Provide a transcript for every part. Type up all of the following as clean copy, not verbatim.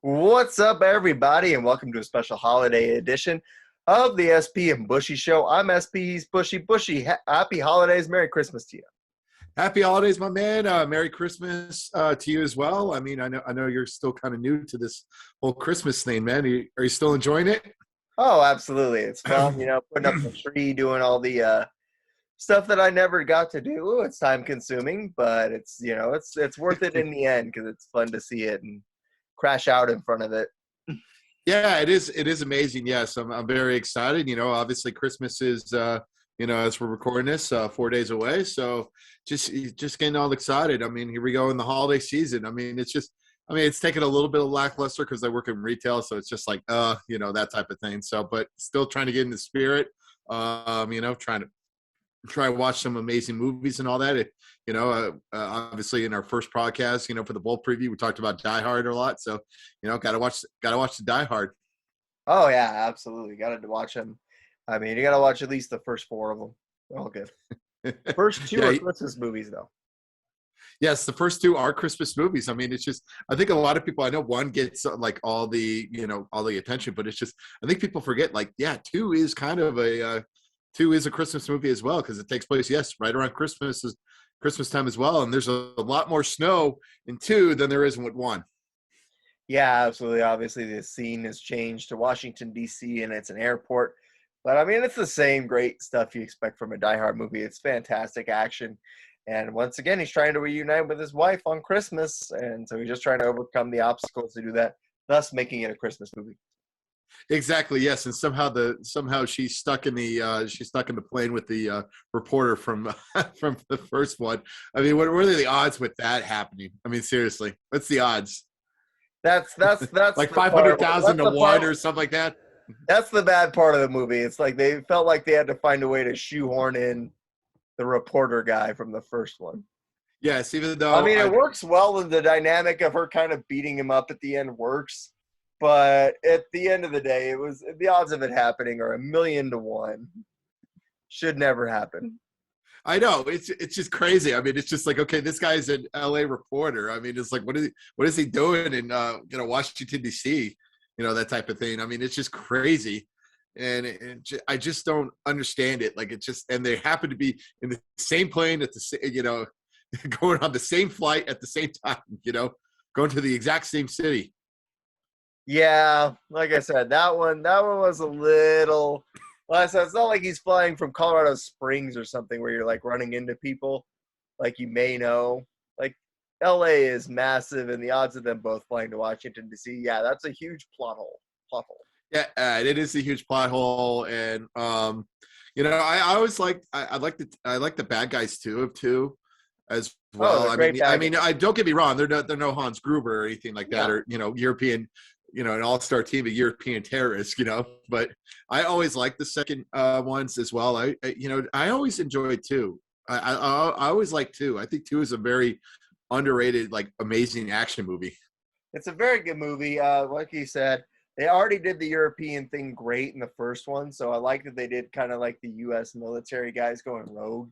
What's up, everybody, and welcome to a special holiday edition of the SP and Bushy Show. I'm SP, he's Bushy. Bushy, happy holidays, Merry Christmas to you. Happy holidays, my man. Merry Christmas to you as well. I mean, I know you're still kind of new to this whole Christmas thing, man. Are you still enjoying it? Oh, absolutely. It's fun, putting up the tree, doing all the stuff that I never got to do. It's time consuming, but it's worth it in the end because it's fun to see it and crash out in front of it. Yeah, it is. It is amazing. Yes, I'm very excited. Obviously Christmas is, as we're recording this, 4 days away. So just getting all excited. I mean, here we go in the holiday season. I mean, it's taken a little bit of lackluster because I work in retail, so it's just like, that type of thing. So, but still trying to get in the spirit. Trying to watch some amazing movies and all that. Obviously in our first podcast, for the Bowl preview, we talked about Die Hard a lot. So, gotta watch the Die Hard. Oh, yeah, absolutely. Got to watch them. I mean, you got to watch at least the first four of them. They're all good. First two are Christmas movies, though. Yes, the first two are Christmas movies. I mean, it's just, I think a lot of people, I know one gets like all the attention, but it's just, I think people forget, like, yeah, two is kind of two is a Christmas movie as well, because it takes place, yes, right around Christmas time as well. And there's a lot more snow in two than there is in one. Yeah, absolutely. Obviously, the scene has changed to Washington, D.C., and it's an airport. But, I mean, it's the same great stuff you expect from a Die Hard movie. It's fantastic action. And once again, he's trying to reunite with his wife on Christmas. And so he's just trying to overcome the obstacles to do that, thus making it a Christmas movie. Exactly. Yes, and somehow she's stuck in the plane with the reporter from from the first one. I mean, what are the odds with that happening? I mean, seriously, what's the odds? That's like 500,000 to 1 or something like that. That's the bad part of the movie. It's like they felt like they had to find a way to shoehorn in the reporter guy from the first one. Yes, even though I mean, it works well, and the dynamic of her kind of beating him up at the end works. But at the end of the day, it was the odds of it happening are 1,000,000 to 1. Should never happen. I know, it's just crazy. I mean, it's just like, okay, this guy's an LA reporter. I mean, it's like, what is he doing in Washington D.C., that type of thing. I mean, it's just crazy. And I just don't understand it. Like, it's just, and they happen to be in the same plane at the going on the same flight at the same time, going to the exact same city. Yeah, like I said, that one was a little. Well, so it's not like he's flying from Colorado Springs or something where you're like running into people, like you may know. Like, LA is massive, and the odds of them both flying to Washington D.C. Yeah, that's a huge plot hole. Yeah, it is a huge plot hole, and I always like the bad guys too as well. I mean, I don't get me wrong, they're no Hans Gruber or anything like that, or European, an all-star team of European terrorists, But I always like the second ones as well. I always enjoy two. I always like two. I think two is a very underrated, like, amazing action movie. It's a very good movie. Like you said, they already did the European thing great in the first one, so I like that they did kind of like the U.S. military guys going rogue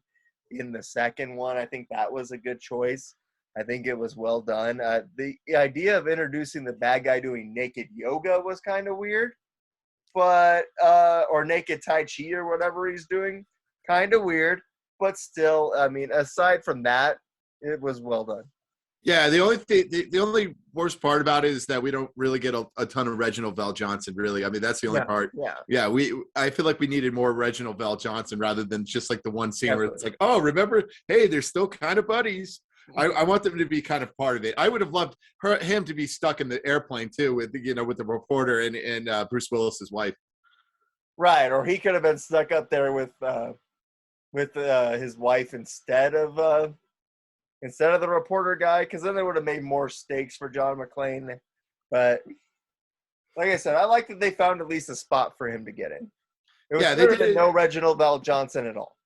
in the second one. I think that was a good choice. I think it was well done. The idea of introducing the bad guy doing naked yoga was kind of weird, but or naked Tai Chi or whatever he's doing, kind of weird. But still, I mean, aside from that, it was well done. Yeah, the only worst part about it is that we don't really get a ton of Reginald VelJohnson, really. I mean, that's the only part. Yeah. I feel like we needed more Reginald VelJohnson rather than just like the one scene where it's like, oh, remember, hey, they're still kind of buddies. I want them to be kind of part of it. I would have loved him to be stuck in the airplane too, with the reporter and Bruce Willis's wife. Right, or he could have been stuck up there with his wife instead of the reporter guy, because then they would have made more stakes for John McClane. But like I said, I like that they found at least a spot for him to get in. It was better than no Reginald VelJohnson at all.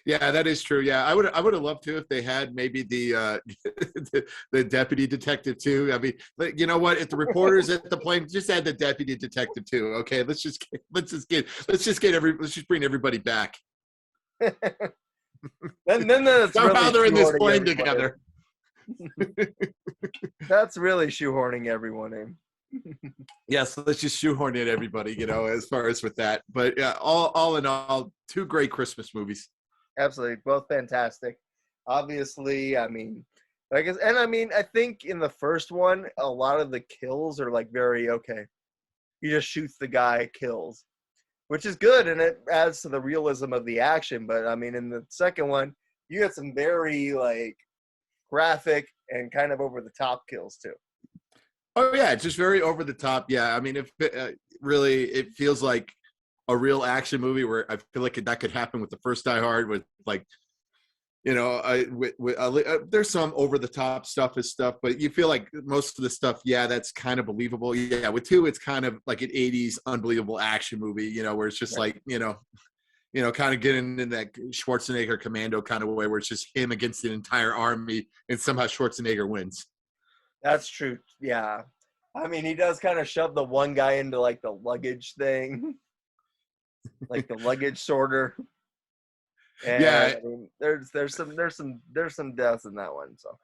Yeah, that is true. Yeah, I would have loved to if they had maybe the the deputy detective too. I mean, you know what? If the reporters at the plane, just add the deputy detective too. Okay, let's just bring everybody back. then that's somehow really they're in this plane together. That's really shoehorning everyone in. Yeah, so let's just shoehorn in everybody, as far as with that. But yeah, all in all, two great Christmas movies. Absolutely, both fantastic. Obviously, I mean, like, and I mean, I think in the first one, a lot of the kills are like very okay. He just shoots the guy, kills, which is good, and it adds to the realism of the action. But I mean, in the second one, you get some very like graphic and kind of over the top kills too. Oh yeah, just very over the top. Yeah, I mean, if really, it feels like a real action movie where I feel like that could happen with the first Die Hard, with like, there's some over the top stuff, but you feel like most of the stuff, yeah, that's kind of believable. Yeah, with two, it's kind of like an '80s unbelievable action movie, where it's just Right. like, kind of getting in that Schwarzenegger Commando kind of way, where it's just him against the entire army, and somehow Schwarzenegger wins. That's true. Yeah. I mean, he does kind of shove the one guy into like the luggage thing, like the luggage sorter. And Yeah, I mean, there's some deaths in that one. So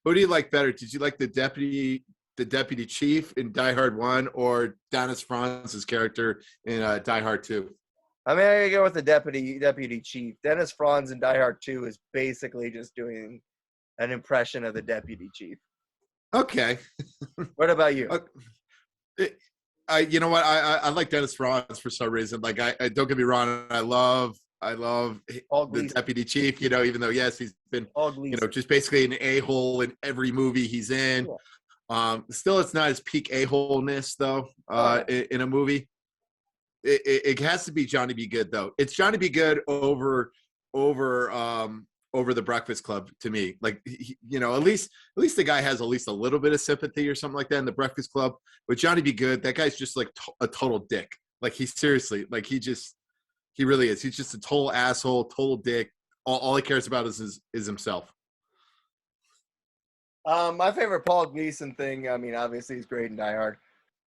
who do you like better? Did you like the deputy chief in Die Hard 1, or Dennis Franz's character in Die Hard 2? I mean, I gotta go with the deputy chief. Dennis Franz in Die Hard 2 is basically just doing an impression of the deputy chief. Okay. What about you? You know what? I like Dennis Franz for some reason. Like, I don't get me wrong. I love Paul the Gleason. deputy chief. Even though, yes, he's been Paul Gleason. just basically an a-hole in every movie he's in. Still, it's not his peak a-holeness though. In a movie, it has to be Johnny Be Good though. It's Johnny Be Good over the Breakfast Club to me. Like, at least the guy has at least a little bit of sympathy or something like that in the Breakfast Club. But Johnny Be Good, that guy's just like a total dick. Like, he's seriously, like, he really is. He's just a total asshole, total dick. All he cares about is himself. My favorite Paul Gleason thing, I mean, obviously he's great in Die Hard,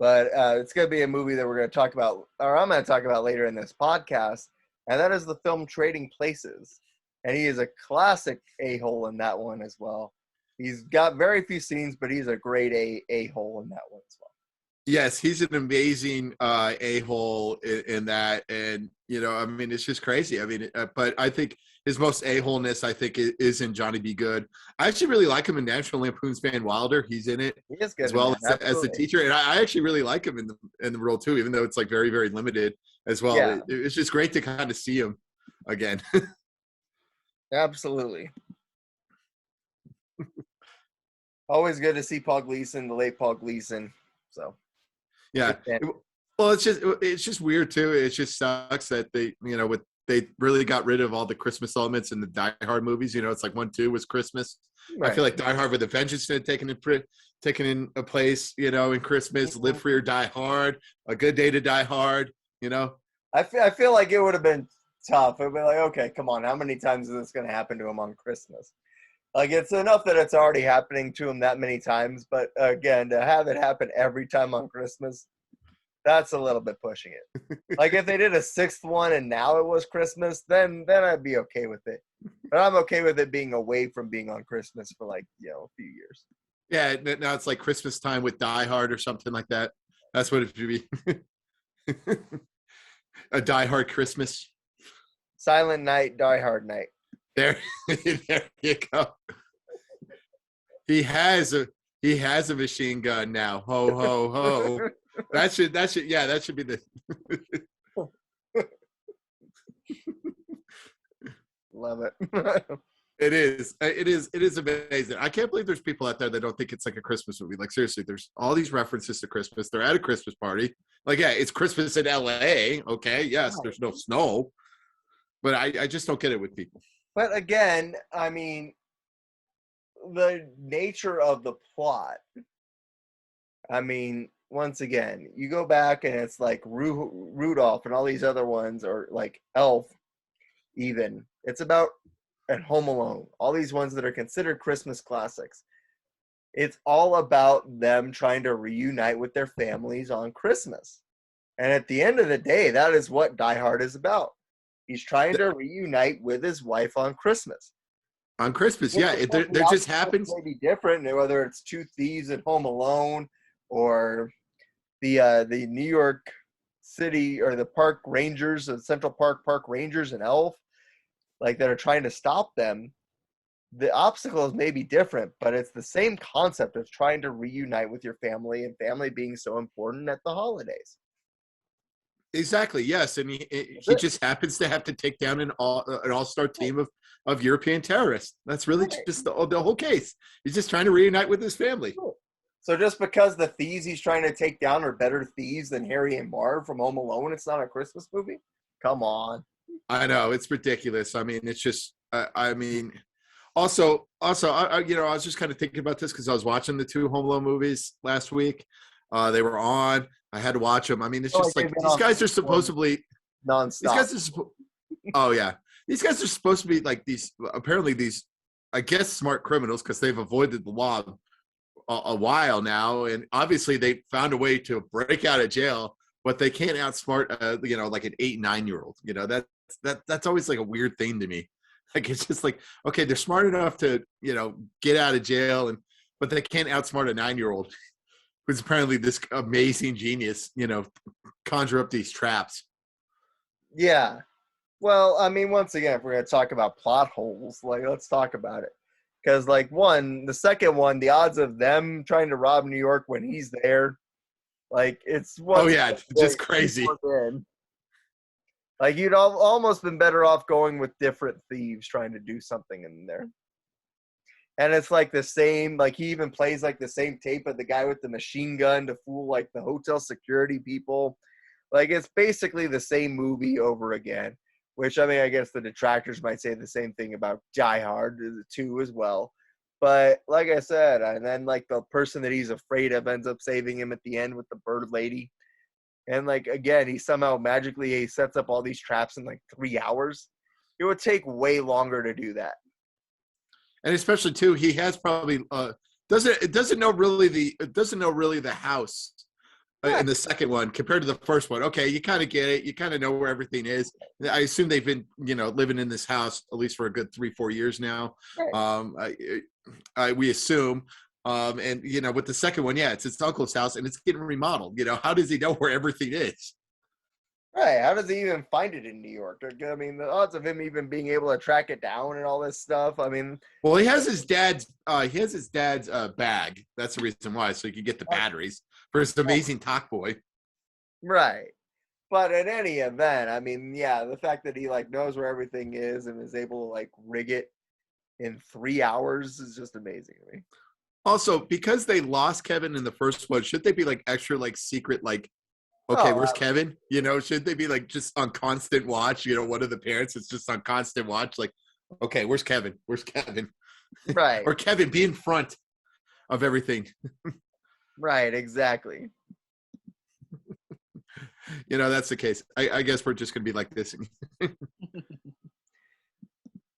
but it's going to be a movie that we're going to talk about, or I'm going to talk about later in this podcast, and that is the film Trading Places. And he is a classic a-hole in that one as well. He's got very few scenes, but he's a great a-hole in that one as well. Yes, he's an amazing a-hole in that, and I mean, it's just crazy. I mean, but I think his most a-holeness, I think, is in Johnny Be Good. I actually really like him in National Lampoon's Van Wilder. He's in it He is good as well as the absolutely. teacher, and I actually really like him in the role too, even though it's like very, very limited as well. Yeah. It's just great to kind of see him again. Absolutely. Always good to see Paul Gleason, the late Paul Gleason. So Yeah. Well, it's just weird too. It just sucks that they really got rid of all the Christmas elements in the Die Hard movies. It's like 1, 2 was Christmas. right. I feel like Die Hard with a Vengeance had taken in a place, in Christmas. Live Free or Die Hard, A Good Day to Die Hard. I feel like it would have been tough. It would be like, okay, come on, how many times is this going to happen to him on Christmas? Like, it's enough that it's already happening to him that many times, but again, to have it happen every time on Christmas, that's a little bit pushing it. Like, if they did a sixth one and now it was Christmas, then I'd be okay with it. But I'm okay with it being away from being on Christmas for like, a few years. Yeah, now it's like Christmas time with Die Hard or something like that. That's what it should be. A Die Hard Christmas. Silent Night, Die Hard Night. There you go. He has a machine gun now. Ho ho ho. That should be the Love it. It is amazing. I can't believe there's people out there that don't think it's like a Christmas movie. Like, seriously, there's all these references to Christmas. They're at a Christmas party. Like, yeah, it's Christmas in LA. Okay, yes, there's no snow. But I just don't get it with people. But again, I mean, the nature of the plot. I mean, once again, you go back and it's like Rudolph and all these other ones, or like Elf, even. It's about and Home Alone, all these ones that are considered Christmas classics. It's all about them trying to reunite with their families on Christmas. And at the end of the day, that is what Die Hard is about. He's trying to reunite with his wife on Christmas. On Christmas, yeah. There just happens. Maybe different, whether it's Two Thieves and Home Alone or the New York City or the park rangers, the Central Park Rangers and Elf, like that are trying to stop them. The obstacles may be different, but it's the same concept of trying to reunite with your family and family being so important at the holidays. Exactly. Yes, and That's he it. just happens to have to take down an all-star team of European terrorists. That's really Right. just the whole case. He's just trying to reunite with his family. So just because the thieves he's trying to take down are better thieves than Harry and Marv from Home Alone, it's not a Christmas movie? Come on. I know it's ridiculous. I mean, it's just. I mean, also, I was just kind of thinking about this because I was watching the two Home Alone movies last week. They were on. I had to watch them. I mean, it's I feel just like they've like been these on guys are supposedly. These nonstop. guys are. Oh yeah, these guys are supposed to be like these. Apparently, these, I guess, smart criminals because they've avoided the law a while now, and obviously they found a way to break out of jail, but they can't outsmart, like an 8-9-year-old. That's always like a weird thing to me. Like it's just like, okay, they're smart enough to get out of jail, but they can't outsmart a 9-year-old who's apparently this amazing genius. Conjure up these traps. Yeah. Well, I mean, once again, if we're going to talk about plot holes, like, let's talk about it. Because, like, the second one, the odds of them trying to rob New York when he's there, like, it's Oh once yeah, just crazy. like, you'd almost been better off going with different thieves trying to do something in there. And it's like the same, like, he even plays like the same tape of the guy with the machine gun to fool like the hotel security people. Like, it's basically the same movie over again, which, I mean, I guess the detractors might say the same thing about Die Hard 2 as well. But like I said, and then like the person that he's afraid of ends up saving him at the end with the bird lady. And like, again, he somehow magically sets up all these traps in like 3 hours. It would take way longer to do that. And especially too, he has probably doesn't know really the house in the second one compared to the first one. Okay, you kind of get it. You kind of know where everything is. I assume they've been, living in this house at least for a good 3-4 years now. Right. We assume. And with the second one, yeah, it's his uncle's house and it's getting remodeled. How does he know where everything is? Right. How does he even find it in New York? I mean, the odds of him even being able to track it down and all this stuff. I mean, well, he has his dad's bag. That's the reason why, so he could get the batteries for his amazing talk boy. right. But in any event, I mean, yeah, the fact that he like knows where everything is and is able to like rig it in 3 hours is just amazing to me. Also, because they lost Kevin in the first one, should they be like extra like secret like, okay, where's Kevin? Should they be like just on constant watch? One of the parents is just on constant watch, like, okay, where's Kevin? Where's Kevin? Right. Or Kevin, be in front of everything. Right, exactly. That's the case. I guess we're just gonna be like this.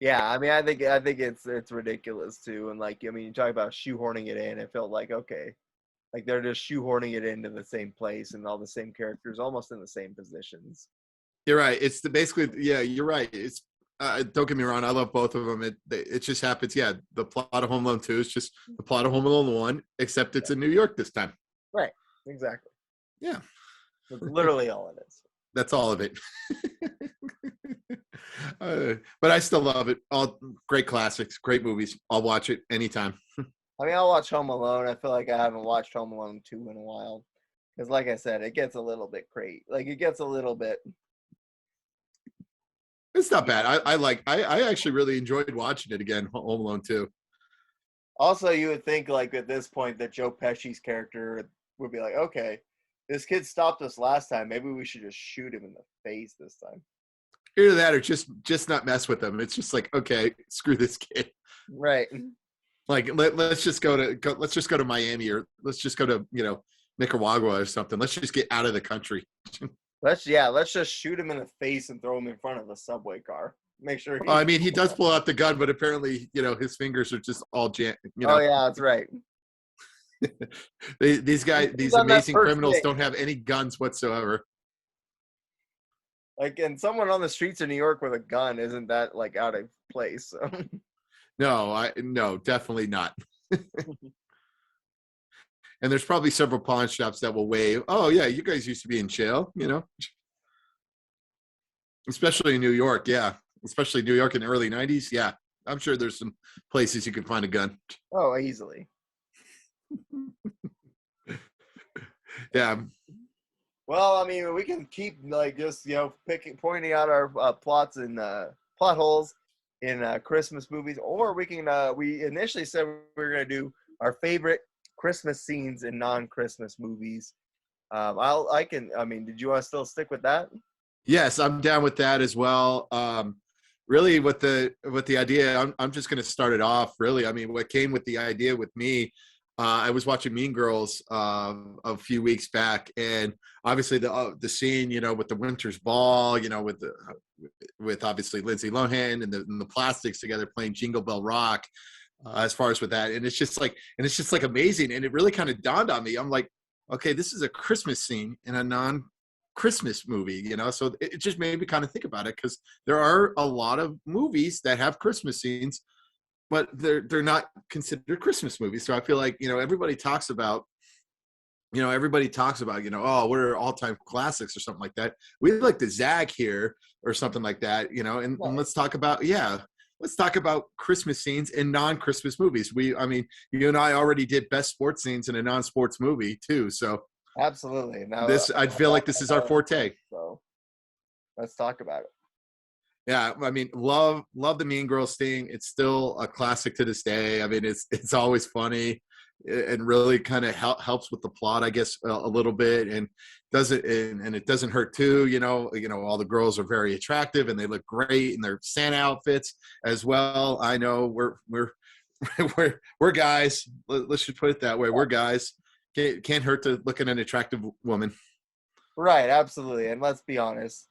Yeah, I mean, I think it's ridiculous too, and like, I mean, you talk about shoehorning it in. It felt like, okay, like they're just shoehorning it into the same place and all the same characters, almost in the same positions. You're right. It's basically, yeah, you're right. It's don't get me wrong. I love both of them. It just happens. Yeah, the plot of Home Alone 2 is just the plot of Home Alone 1, except it's in New York this time. Right. Exactly. Yeah. That's literally all it is. That's all of it. But I still love it. All great classics, great movies. I'll watch it anytime. I mean, I'll watch Home Alone. I feel like I haven't watched Home Alone 2 in a while. Because, like I said, it gets a little bit crazy. Like, it gets a little bit. It's not bad. I actually really enjoyed watching it again, Home Alone 2. Also, you would think, like, at this point, that Joe Pesci's character would be like, okay, this kid stopped us last time. Maybe we should just shoot him in the face this time. Either that or just not mess with them. It's just like, okay, screw this kid. Right. Like let's just go to Miami, or let's just go to Nicaragua or something. Let's just get out of the country. Let's just shoot him in the face and throw him in front of a subway car. Make sure. I mean, he does pull out the gun, but apparently, his fingers are just all Oh yeah, that's right. These amazing criminals don't have any guns whatsoever. Like, and someone on the streets of New York with a gun isn't that like out of place? So. No, definitely not. And there's probably several pawn shops that will wave, oh yeah, you guys used to be in jail, especially in New York. Yeah, especially New York in the early 90s. Yeah, I'm sure there's some places you can find a gun. Oh, easily. Yeah. Well, I mean, we can keep like just pointing out our plots and plot holes in Christmas movies, or we can. We initially said we were going to do our favorite Christmas scenes in non-Christmas movies. I can. I mean, did you want to still stick with that? Yes, I'm down with that as well. Really, with the idea, I'm just going to start it off. Really, I mean, what came with the idea with me, I was watching Mean Girls a few weeks back, and obviously the scene, with the Winter's Ball, with obviously Lindsay Lohan and the Plastics together playing Jingle Bell Rock. As far as with that, and it's just like amazing, and it really kind of dawned on me. I'm like, okay, this is a Christmas scene in a non-Christmas movie, so it just made me kind of think about it, because there are a lot of movies that have Christmas scenes, but they're not considered Christmas movies. So I feel like everybody talks about oh, what are all-time classics or something like that. We like to zag here or something like that, and let's talk about Christmas scenes in non-Christmas movies. I mean, you and I already did best sports scenes in a non-sports movie too. So absolutely. Now I feel like this is our forte. So let's talk about it. Yeah, I mean, love the Mean Girls thing. It's still a classic to this day. I mean, it's always funny and really kind of helps with the plot, I guess, a little bit, and it doesn't hurt too. All the girls are very attractive and they look great in their Santa outfits as well. I know we're guys. Let's just put it that way. We're guys. Can't hurt to look at an attractive woman. Right, absolutely. And let's be honest,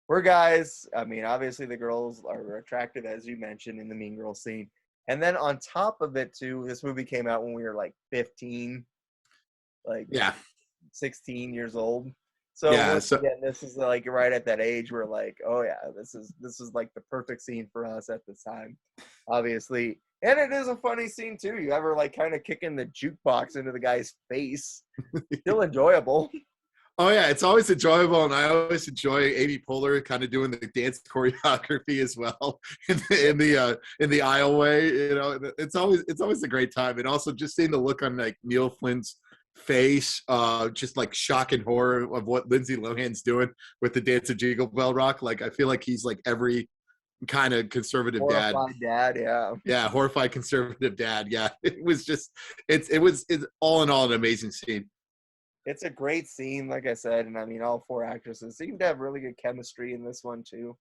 we're guys. I mean, obviously the girls are attractive, as you mentioned, in the Mean Girls scene. And then on top of it, too, this movie came out when we were like 15, 16 years old. So, again, this is like right at that age where like, oh yeah, this is like the perfect scene for us at this time, obviously. And it is a funny scene too. You ever like kind of kicking the jukebox into the guy's face? Still enjoyable. Oh yeah, it's always enjoyable, and I always enjoy Amy Poehler kind of doing the dance choreography as well in the aisleway. It's always a great time, and also just seeing the look on like Neil Flynn's face, just like shock and horror of what Lindsay Lohan's doing with the dance of Jingle Bell Rock. Like I feel like he's like every kind of conservative horrified dad, yeah, horrified conservative dad. Yeah, it was all in all an amazing scene. It's a great scene, like I said, and I mean, all four actresses seem to have really good chemistry in this one too,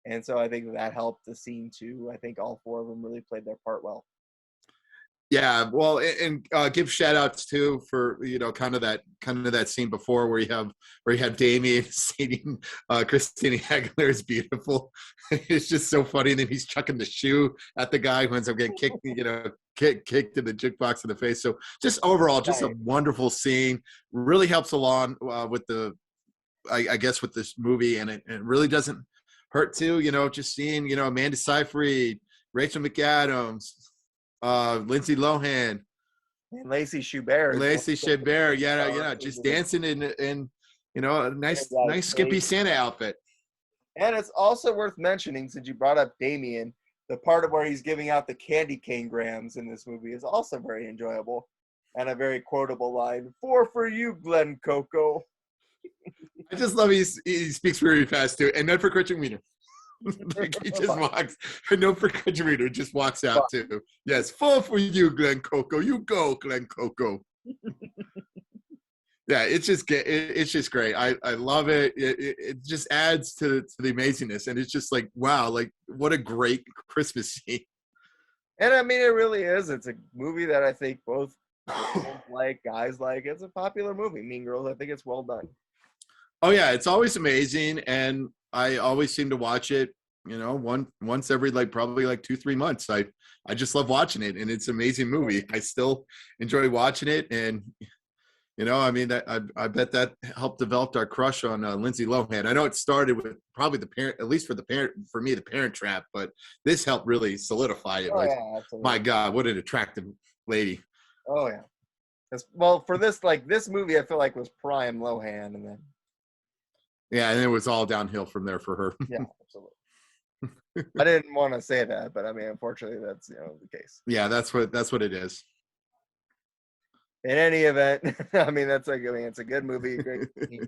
and so I think that helped the scene too. I think all four of them really played their part well. Yeah, well, and give shout outs too for kind of that scene before where you have Damien seeing Christina Aguilera is beautiful. It's just so funny. And then he's chucking the shoe at the guy who ends up getting kicked, kicked in the jukebox in the face. So just overall, just a wonderful scene. Really helps along with I guess with this movie, and it really doesn't hurt too. Just seeing Amanda Seyfried, Rachel McAdams, Lindsay Lohan, and Lacey Chabert. Yeah, just dancing in a nice skimpy Santa outfit. And it's also worth mentioning, since you brought up Damien, the part of where he's giving out the candy cane grams in this movie is also very enjoyable and a very quotable line. 4 for you, Glenn Coco. I just love he speaks very fast too, and none for Christian Wiener. Like he just walks, and no for Christian Wiener just walks out too. Yes, 4 for you, Glenn Coco. You go, Glenn Coco. Yeah, it's just great. I love it. It just adds to the amazingness, and it's just like, wow, like what a great Christmas scene. And I mean, it really is. It's a movie that I think both guys like. It's a popular movie, Mean Girls. I think it's well done. Oh yeah, it's always amazing, and I always seem to watch it, once every probably 2-3 months. I just love watching it, and it's an amazing movie. I still enjoy watching it, and I mean, I bet that helped develop our crush on Lindsay Lohan. I know it started with probably the parent, at least for me, the Parent Trap, but this helped really solidify it. Oh, yeah, absolutely. My God, what an attractive lady. Oh yeah. Well, for this this movie, I feel like was prime Lohan, and then Yeah, and it was all downhill from there for her. yeah, absolutely. I didn't want to say that, but I mean, unfortunately, that's the case. Yeah, that's what it is. In any event, I mean, it's a good movie, a great movie.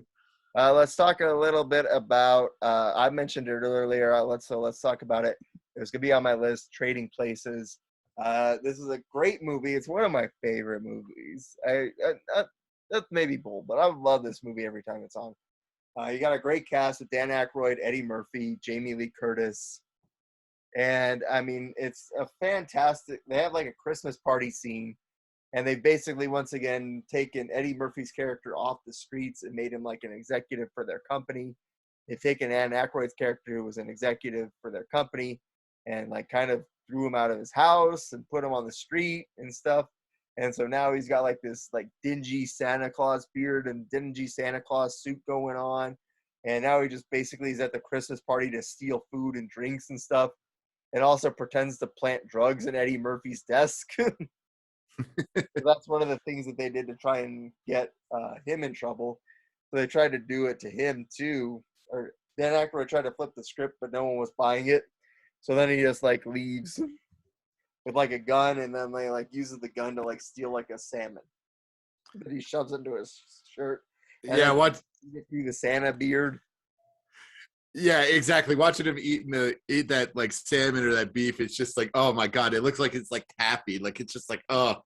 Let's talk a little bit about. I mentioned it earlier. Let's talk about it. It was gonna be on my list. Trading Places. This is a great movie. It's one of my favorite movies. That's maybe bold, but I love this movie every time it's on. You got a great cast with Dan Aykroyd, Eddie Murphy, Jamie Lee Curtis, and I mean, it's a fantastic. They have like a Christmas party scene. And they basically, once again, taken Eddie Murphy's character off the streets and made him like an executive for their company. They've taken Anne Aykroyd's character, who was an executive for their company, and like kind of threw him out of his house and put him on the street and stuff. And so now he's got like this like dingy Santa Claus beard and dingy Santa Claus suit going on. And now he just basically is at the Christmas party to steal food and drinks and stuff. And also pretends to plant drugs in Eddie Murphy's desk. So that's one of the things that they did to try and get him in trouble. So they tried to do it to him too. Or Dan Aykroyd tried to flip the script, but no one was buying it. So then he just like leaves with like a gun, and then they like uses the gun to like steal like a salmon that he shoves into his shirt. Yeah, what? Through the Santa beard. Yeah, exactly. Watching him eat that like salmon or that beef, it's just like, oh my god, it looks like it's like taffy. Like it's just like, oh,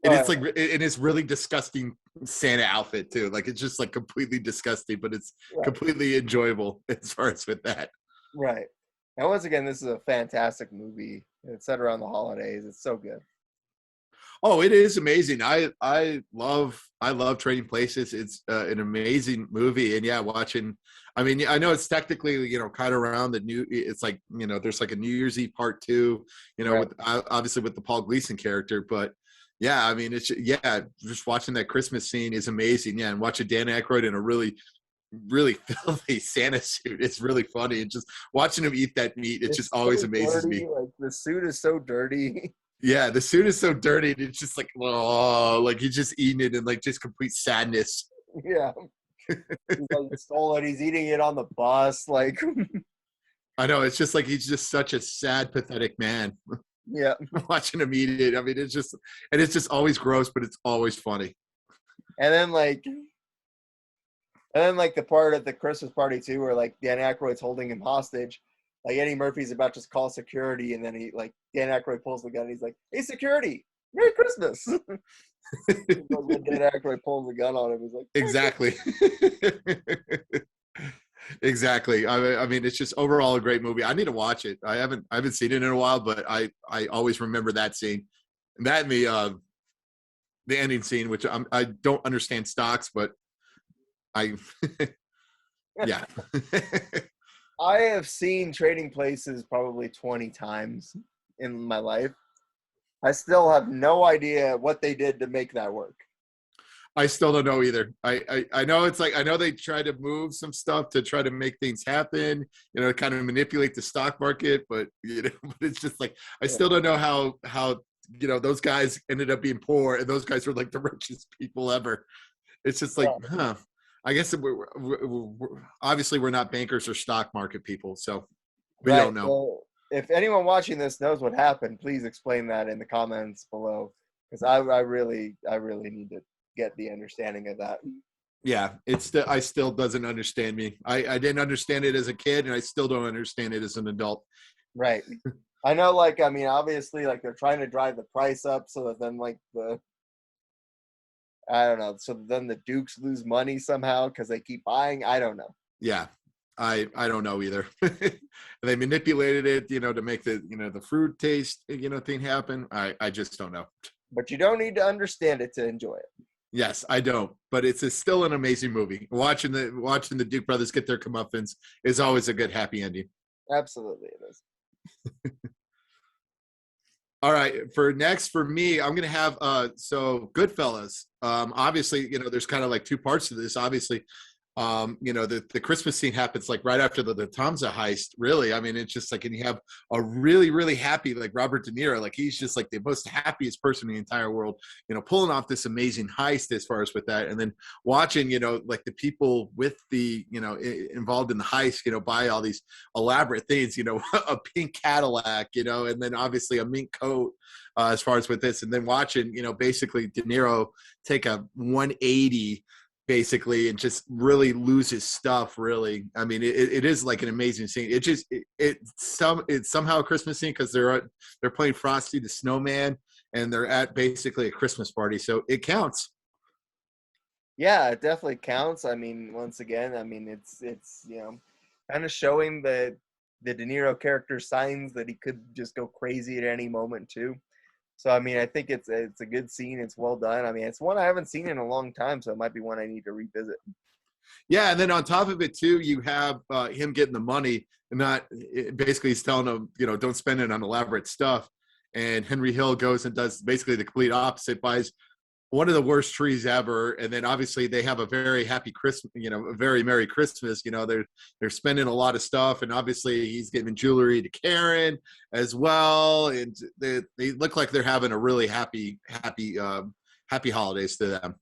and it's like it is really disgusting Santa outfit too. Like it's just like completely disgusting, but it's completely enjoyable as far as with that. Right. And once again, this is a fantastic movie. It's set around the holidays. It's so good. Oh, it is amazing. I love Trading Places. It's an amazing movie, and yeah, watching. I mean, I know it's technically kind of around the new. It's like there's like a New Year's Eve part 2. With obviously with the Paul Gleason character, but yeah, I mean it's just watching that Christmas scene is amazing. Yeah, and watching Dan Aykroyd in a really filthy Santa suit. It's really funny, and just watching him eat that meat, it just always amazes me. Like the suit is so dirty. Yeah, the suit is so dirty, and it's just like, oh, like he's just eating it in like just complete sadness. Yeah. He's like stole it. He's eating it on the bus. Like, I know, it's just like he's just such a sad, pathetic man. Yeah. Watching him eat it. I mean, it's just always gross, but it's always funny. And then the part at the Christmas party too, where like Dan Aykroyd's holding him hostage. Like Eddie Murphy's about to call security, and then Dan Aykroyd pulls the gun. And he's like, "Hey, security, Merry Christmas!" When Dan Aykroyd pulls the gun on him, he's like, "Exactly, exactly." I mean, it's just overall a great movie. I need to watch it. I haven't seen it in a while, but I always remember that scene, and that and the ending scene, which I don't understand stocks, but yeah. I have seen Trading Places probably 20 times in my life. I still have no idea what they did to make that work. I still don't know either. I know it's like, I know they try to move some stuff to try to make things happen, kind of manipulate the stock market, but but it's just like, I still don't know how those guys ended up being poor, and those guys were like the richest people ever. It's just like, I guess we're obviously we're not bankers or stock market people, so we don't know. So if anyone watching this knows what happened, please explain that in the comments below, because I really need to get the understanding of that. Yeah, I still doesn't understand me. I didn't understand it as a kid, and I still don't understand it as an adult. Right. I know, I mean, obviously, they're trying to drive the price up so that then I don't know. So then the Dukes lose money somehow because they keep buying. I don't know. Yeah, I don't know either. They manipulated it, to make the fruit taste, thing happen. I just don't know. But you don't need to understand it to enjoy it. Yes, I don't. But it's still an amazing movie. Watching the Duke brothers get their comeuppance is always a good happy ending. Absolutely, it is. All right, for me, I'm gonna have so Goodfellas. Obviously, there's kind of like two parts to this. Obviously, You know, the Christmas scene happens like right after the Lufthansa heist. Really, I mean, it's just like, and you have a really, really happy like Robert De Niro, like he's just like the most happiest person in the entire world, you know, pulling off this amazing heist as far as with that, and then watching, you know, like the people with the, you know, involved in the heist, you know, buy all these elaborate things, you know, a pink Cadillac, you know, and then obviously a mink coat. As far as with this, and then watching, you know, basically De Niro take a 180 basically and just really lose his stuff. Really, I mean, it is like an amazing scene. It's somehow a Christmas scene because they're playing Frosty the Snowman and they're at basically a Christmas party, so it counts. Yeah, it definitely counts. I mean, once again, I mean, it's you know, kind of showing the De Niro character signs that he could just go crazy at any moment too. So I mean, I think it's a good scene. It's well done. I mean, it's one I haven't seen in a long time, so it might be one I need to revisit. Yeah, and then on top of it too, you have him getting the money and not basically he's telling him, you know, don't spend it on elaborate stuff. And Henry Hill goes and does basically the complete opposite, buys one of the worst trees ever, and then obviously they have a very happy Christmas, you know, a very Merry Christmas. You know, they're spending a lot of stuff, and obviously he's giving jewelry to Karen as well, and they look like they're having a really happy holidays to them.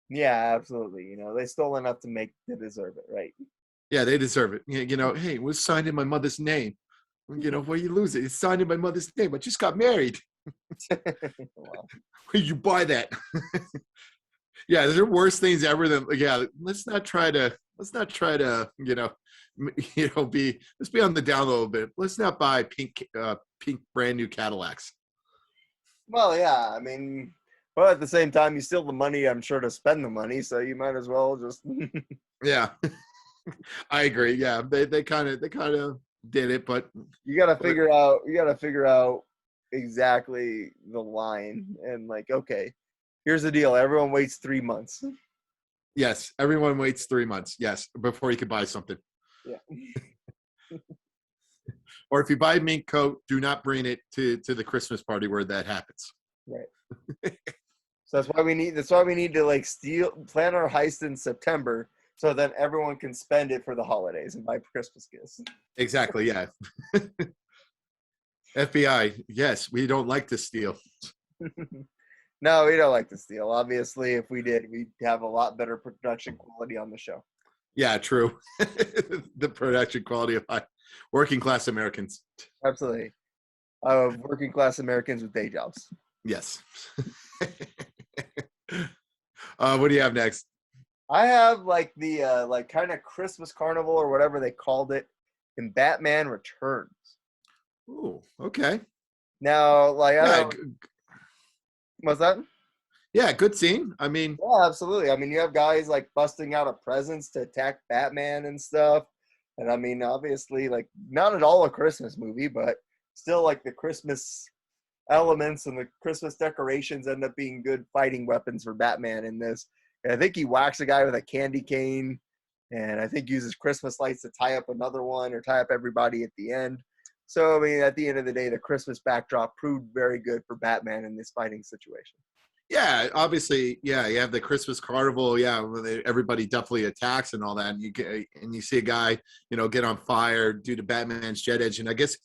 Yeah, absolutely. You know, they stole enough to make to deserve it, right? Yeah, they deserve it. You know, hey, it was signed in my mother's name. You know, where you lose it? It's signed in my mother's name. I just got married. Wow. Where you buy that? Yeah, there are worse things ever than yeah. Let's not try to be let's be on the down low a bit. Let's not buy pink brand new Cadillacs. Well, yeah. I mean, but at the same time, you steal the money. I'm sure to spend the money, so you might as well just. Yeah, I agree. Yeah, they kind of did it, but You got to figure out. You got to figure out exactly the line and like, okay, here's the deal. Everyone waits 3 months. yes, everyone waits 3 months. Yes, before you can buy something. Yeah. Or if you buy a mink coat, do not bring it to the Christmas party where that happens. Right. So that's why we need to like plan our heist in September so then everyone can spend it for the holidays and buy Christmas gifts. Exactly. Yeah. FBI. Yes, we don't like to steal. No, we don't like to steal. Obviously, if we did, we'd have a lot better production quality on the show. Yeah, true. The production quality of working class Americans. Absolutely. Of working class Americans with day jobs. Yes. What do you have next? I have like the like kind of Christmas carnival or whatever they called it in Batman Returns. Oh, okay. Now, like I Yeah, don't what's that? yeah, good scene. I mean, Yeah, absolutely. I mean, you have guys like busting out of presents to attack Batman and stuff. And I mean, obviously, like not at all a Christmas movie, but still like the Christmas elements and the Christmas decorations end up being good fighting weapons for Batman in this. And I think he whacks a guy with a candy cane, and I think uses Christmas lights to tie up another one or tie up everybody at the end. So, I mean, at the end of the day, the Christmas backdrop proved very good for Batman in this fighting situation. yeah, obviously, yeah, you have the Christmas carnival, yeah, where everybody definitely attacks and all that, and you see a guy, you know, get on fire due to Batman's jet engine. I guess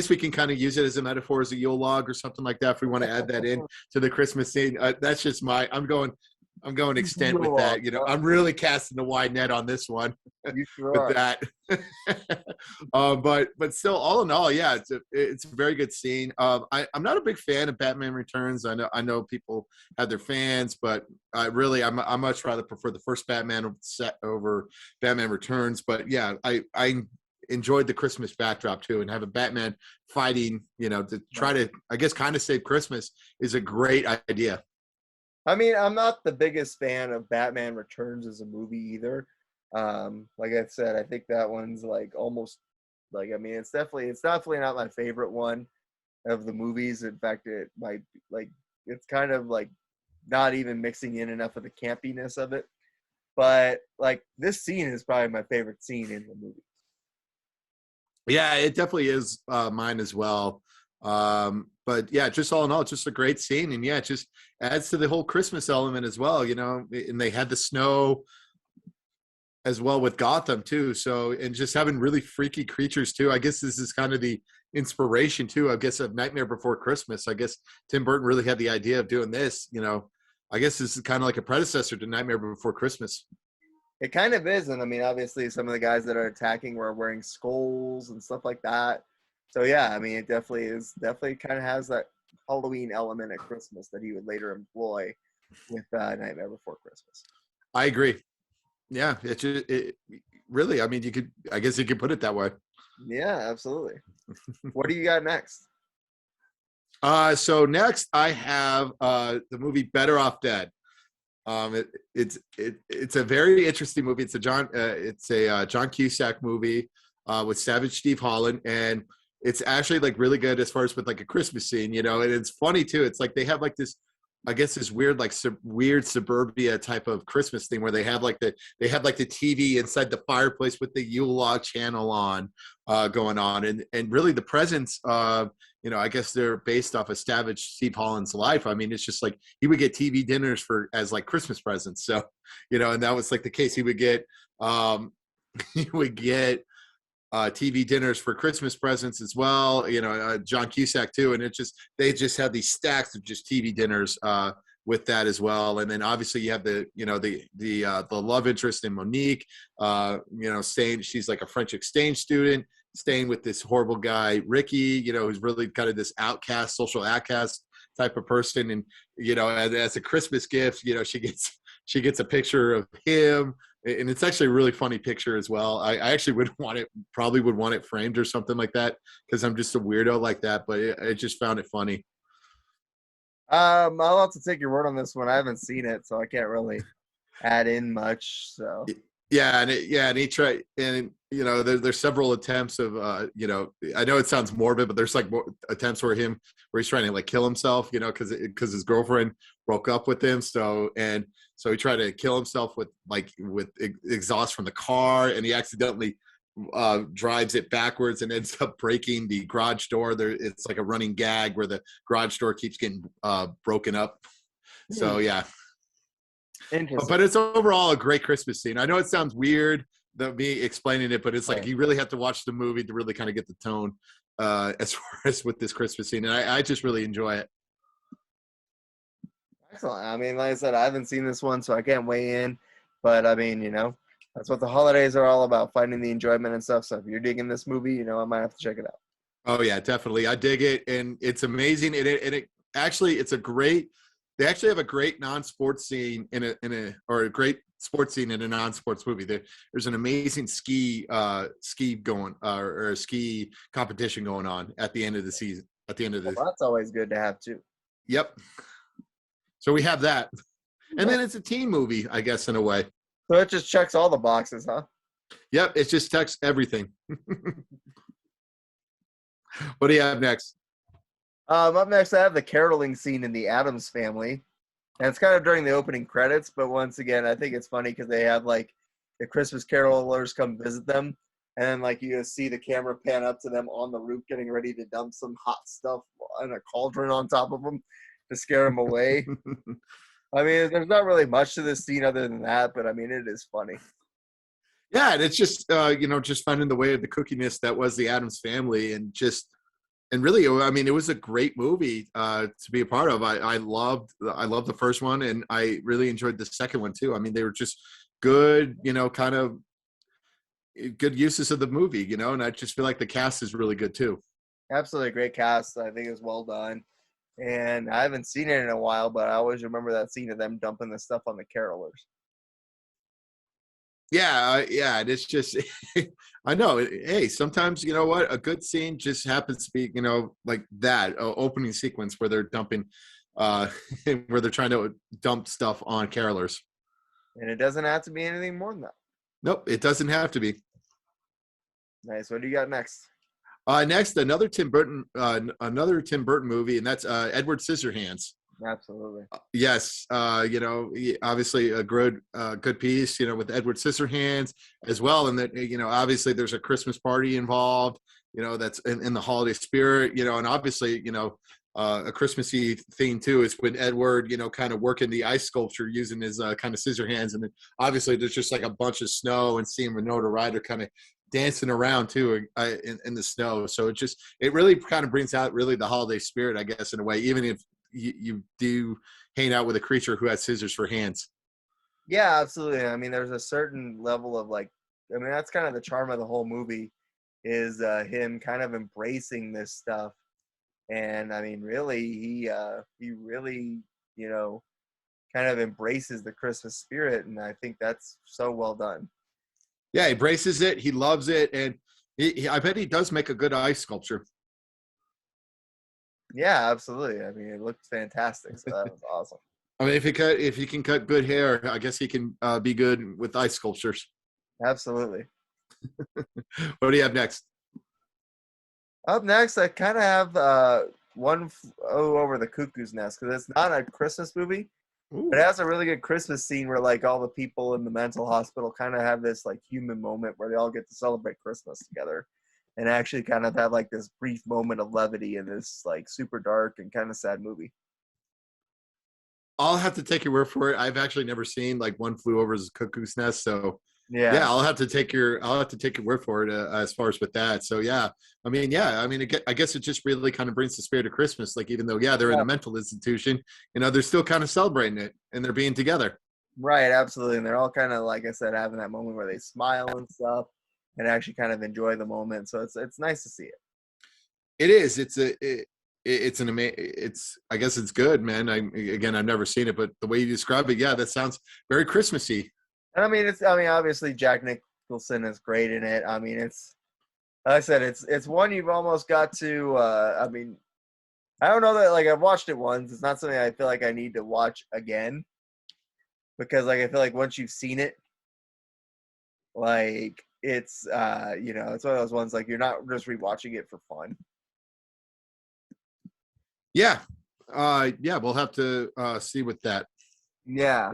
we can kind of use it as a metaphor as a Yule log or something like that if we want to add that in to the Christmas scene. That's just I'm going extent with that. You know, I'm really casting a wide net on this one You sure with are. that. But still, all in all, yeah, it's a very good scene. I'm not a big fan of Batman Returns. I know people have their fans, but I much rather prefer the first Batman set over Batman Returns. But yeah, I enjoyed the Christmas backdrop too, and have a Batman fighting, you know, to try to, I guess, kind of save Christmas is a great idea. I mean, I'm not the biggest fan of Batman Returns as a movie either. Like I said, I think that one's like almost like I mean, it's definitely not my favorite one of the movies. In fact, it might like it's kind of like not even mixing in enough of the campiness of it. But like this scene is probably my favorite scene in the movie. Yeah, it definitely is mine as well. But yeah, just all in all, just a great scene, and yeah, it just adds to the whole Christmas element as well. You know, and they had the snow. as well with Gotham too. So, and just having really freaky creatures too. I guess this is kind of the inspiration too, I guess, of Nightmare Before Christmas. I guess Tim Burton really had the idea of doing this, you know. I guess this is kind of like a predecessor to Nightmare Before Christmas. It kind of is, and I mean, obviously, some of the guys that are attacking were wearing skulls and stuff like that. So yeah, I mean, it definitely is. Definitely kind of has that Halloween element at Christmas that he would later employ with Nightmare Before Christmas. I agree. Yeah, it really. I mean, you could. I guess you could put it that way. Yeah, absolutely. What do you got next? So next I have the movie Better Off Dead. It's a very interesting movie. It's a John Cusack movie with Savage Steve Holland, and it's actually like really good as far as with like a Christmas scene, you know. And it's funny too. It's like they have like this, I guess, this weird like weird suburbia type of Christmas thing where they have like the TV inside the fireplace with the Yule log channel on going on, and really the presents. You know, I guess they're based off of Savage Steve Holland's life. I mean, it's just like he would get TV dinners as like Christmas presents. So, you know, and that was like the case. He would get TV dinners for Christmas presents as well. You know, John Cusack too, and they just have these stacks of just TV dinners with that as well. And then obviously you have the love interest in Monique. You know, she's like a French exchange student, staying with this horrible guy Ricky. You know, who's really kind of this social outcast type of person. And you know, as a Christmas gift, you know, she gets a picture of him. And it's actually a really funny picture as well. I actually probably would want it framed or something like that because I'm just a weirdo like that. But I just found it funny. I'll have to take your word on this one. I haven't seen it, so I can't really add in much. So and he tried, and you know, there's several attempts of you know, I know it sounds morbid, but there's like more attempts where he's trying to like kill himself, you know, because his girlfriend broke up with him. So he tried to kill himself with exhaust from the car, and he accidentally drives it backwards and ends up breaking the garage door. It's like a running gag where the garage door keeps getting broken up. So yeah. But it's overall a great Christmas scene. I know it sounds weird, me explaining it, but it's like you really have to watch the movie to really kind of get the tone as far as with this Christmas scene. And I just really enjoy it. Excellent. I mean, like I said, I haven't seen this one, so I can't weigh in. But I mean, you know, that's what the holidays are all about, finding the enjoyment and stuff. So if you're digging this movie, you know, I might have to check it out. Oh yeah, definitely. I dig it, and it's amazing. They actually have a great non-sports scene or a great sports scene in a non-sports movie. There's an amazing ski going or a ski competition going on at the end of the season. That's always good to have too. Yep. So we have that, and then it's a teen movie, I guess, in a way. So it just checks all the boxes, huh? Yep, it just checks everything. What do you have next? Up next, I have the caroling scene in the Addams Family. And it's kind of during the opening credits, but once again, I think it's funny because they have, like, the Christmas carolers come visit them, and then, like, you see the camera pan up to them on the roof getting ready to dump some hot stuff in a cauldron on top of them to scare them away. I mean, there's not really much to this scene other than that, but, I mean, it is funny. Yeah, and it's just, you know, just finding the way of the cookiness that was the Addams Family, and really, I mean, it was a great movie to be a part of. I loved the first one, and I really enjoyed the second one too. I mean, they were just good, you know, kind of good uses of the movie, you know, and I just feel like the cast is really good too. Absolutely great cast. I think it was well done. And I haven't seen it in a while, but I always remember that scene of them dumping the stuff on the carolers. Yeah, and it's just, I know. Hey, sometimes, you know what, a good scene just happens to be, you know, like that opening sequence where they're dumping, where they're trying to dump stuff on carolers. And it doesn't have to be anything more than that. Nope, it doesn't have to be. Nice. What do you got next? Next, another Tim Burton movie, and that's Edward Scissorhands. Absolutely. Yes. You know, obviously a good piece, you know, with Edward Scissorhands as well. And that, you know, obviously there's a Christmas party involved, you know, that's in the holiday spirit, you know, and obviously, you know, a Christmassy thing too is when Edward, kind of working the ice sculpture using his kind of scissor hands, and then obviously there's just like a bunch of snow and seeing Winona Ryder kind of dancing around too in the snow. So it really kind of brings out really the holiday spirit, I guess, in a way, even if you do hang out with a creature who has scissors for hands. Yeah, absolutely. I mean, there's a certain level of that's kind of the charm of the whole movie is him kind of embracing this stuff. And I mean, really, he really, kind of embraces the Christmas spirit. And I think that's so well done. Yeah, he embraces it. He loves it. And I bet he does make a good ice sculpture. Yeah, absolutely. I mean, it looked fantastic. So that was awesome. I mean, if he can cut good hair, I guess he can be good with ice sculptures. Absolutely. What do you have next? Up next, I kind of have One Flew Over the Cuckoo's Nest, because it's not a Christmas movie. Ooh. It has a really good Christmas scene where like all the people in the mental hospital kind of have this like human moment where they all get to celebrate Christmas together and actually kind of have like this brief moment of levity in this like super dark and kind of sad movie. I'll have to take your word for it. I've actually never seen like One Flew Over the Cuckoo's Nest, so yeah, I'll have to take your word for it as far as with that. So I guess it just really kind of brings the spirit of Christmas. Like even though they're in a mental institution, they're still kind of celebrating it and they're being together. Right, absolutely, and they're all kind of like I said, having that moment where they smile and stuff, and actually kind of enjoy the moment. So it's nice to see it. It is. I guess it's good, man. I've never seen it, but the way you describe it, that sounds very Christmassy. And I mean, obviously Jack Nicholson is great in it. I mean, like I said, it's one you've almost got to. I mean, I don't know that like I've watched it once. It's not something I feel like I need to watch again because like I feel like once you've seen it, like it's it's one of those ones like you're not just rewatching it for fun. Yeah, we'll have to see with that. Yeah.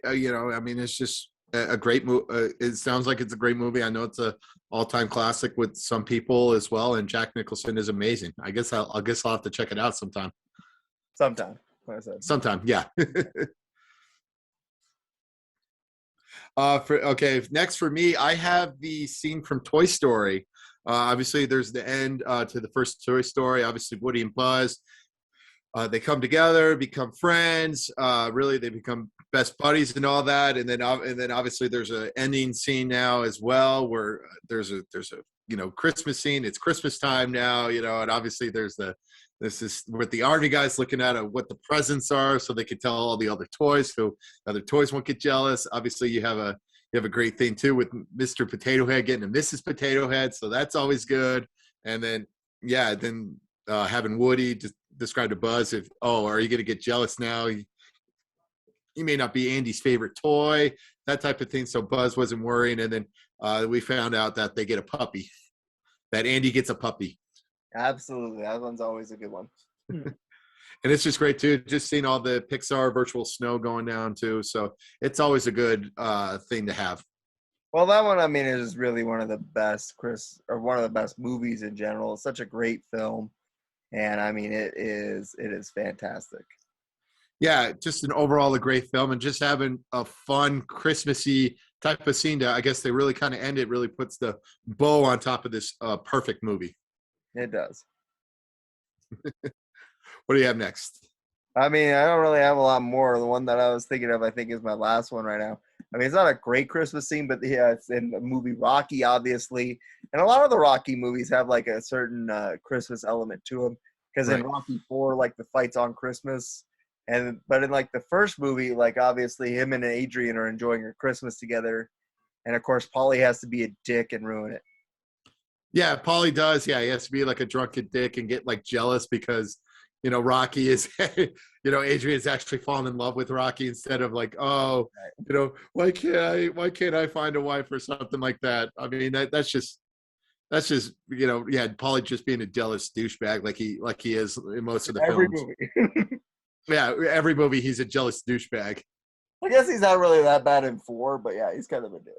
I mean, it's just a great movie. It sounds like it's a great movie. I know it's a all-time classic with some people as well, and Jack Nicholson is amazing. I guess I'll have to check it out sometime. Sometime, like I said. Sometime, yeah. Next for me, I have the scene from Toy Story. Obviously, there's the end to the first Toy Story. Obviously, Woody and Buzz. They come together, become friends. Really, they become best buddies and all that. And then obviously there's an ending scene now as well, where there's a Christmas scene. It's Christmas time now, and obviously this is with the army guys looking at what the presents are, so they can tell all the other toys, so other toys won't get jealous. Obviously, you have a great thing too with Mr. Potato Head getting a Mrs. Potato Head, so that's always good. And then having Woody just describe to Buzz are you going to get jealous now? He may not be Andy's favorite toy, that type of thing. So Buzz wasn't worrying. And then we found out that they get a puppy, that Andy gets a puppy. Absolutely. That one's always a good one. And it's just great too, just seeing all the Pixar virtual snow going down too. So it's always a good thing to have. Well, that one, I mean, is really one of the best, one of the best movies in general. It's such a great film. And I mean, it is fantastic. Yeah, just an overall a great film, and just having a fun Christmassy type of scene. I guess they really kind of end it. Really puts the bow on top of this perfect movie. It does. What do you have next? I mean, I don't really have a lot more. The one that I was thinking of, I think, is my last one right now. I mean, it's not a great Christmas scene, but yeah, it's in the movie Rocky, obviously. And a lot of the Rocky movies have like a certain Christmas element to them. Because in Rocky 4, like the fight's on Christmas. But in like the first movie, like obviously him and Adrian are enjoying their Christmas together. And of course, Paulie has to be a dick and ruin it. Yeah, Paulie does. Yeah, he has to be like a drunken dick and get like jealous because, Rocky is, Adrian's actually fallen in love with Rocky instead of like, why can't I find a wife or something like that? I mean, that's just, Paulie just being a jealous douchebag like he is in most of the every films. Movie. Yeah, every movie he's a jealous douchebag. I guess he's not really that bad in 4, but yeah, he's kind of a dick.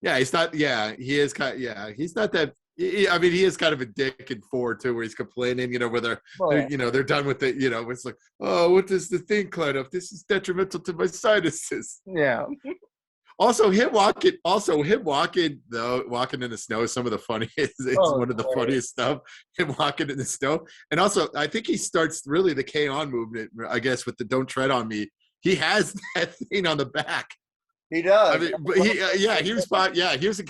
Yeah, he's not. Yeah, he is kind. Yeah, he's not that. I mean, he is kind of a dick in 4 too, where he's complaining, where they're done with it. It's like, oh, what does the thing clean up? This is detrimental to my sinuses. Yeah. Also, him walking in the snow is some of the funniest. It's one of the funniest stuff. Him walking in the snow, and also I think he starts really the K-On movement, I guess, with the "Don't Tread on Me." He has that thing on the back. He does. I mean, but he was a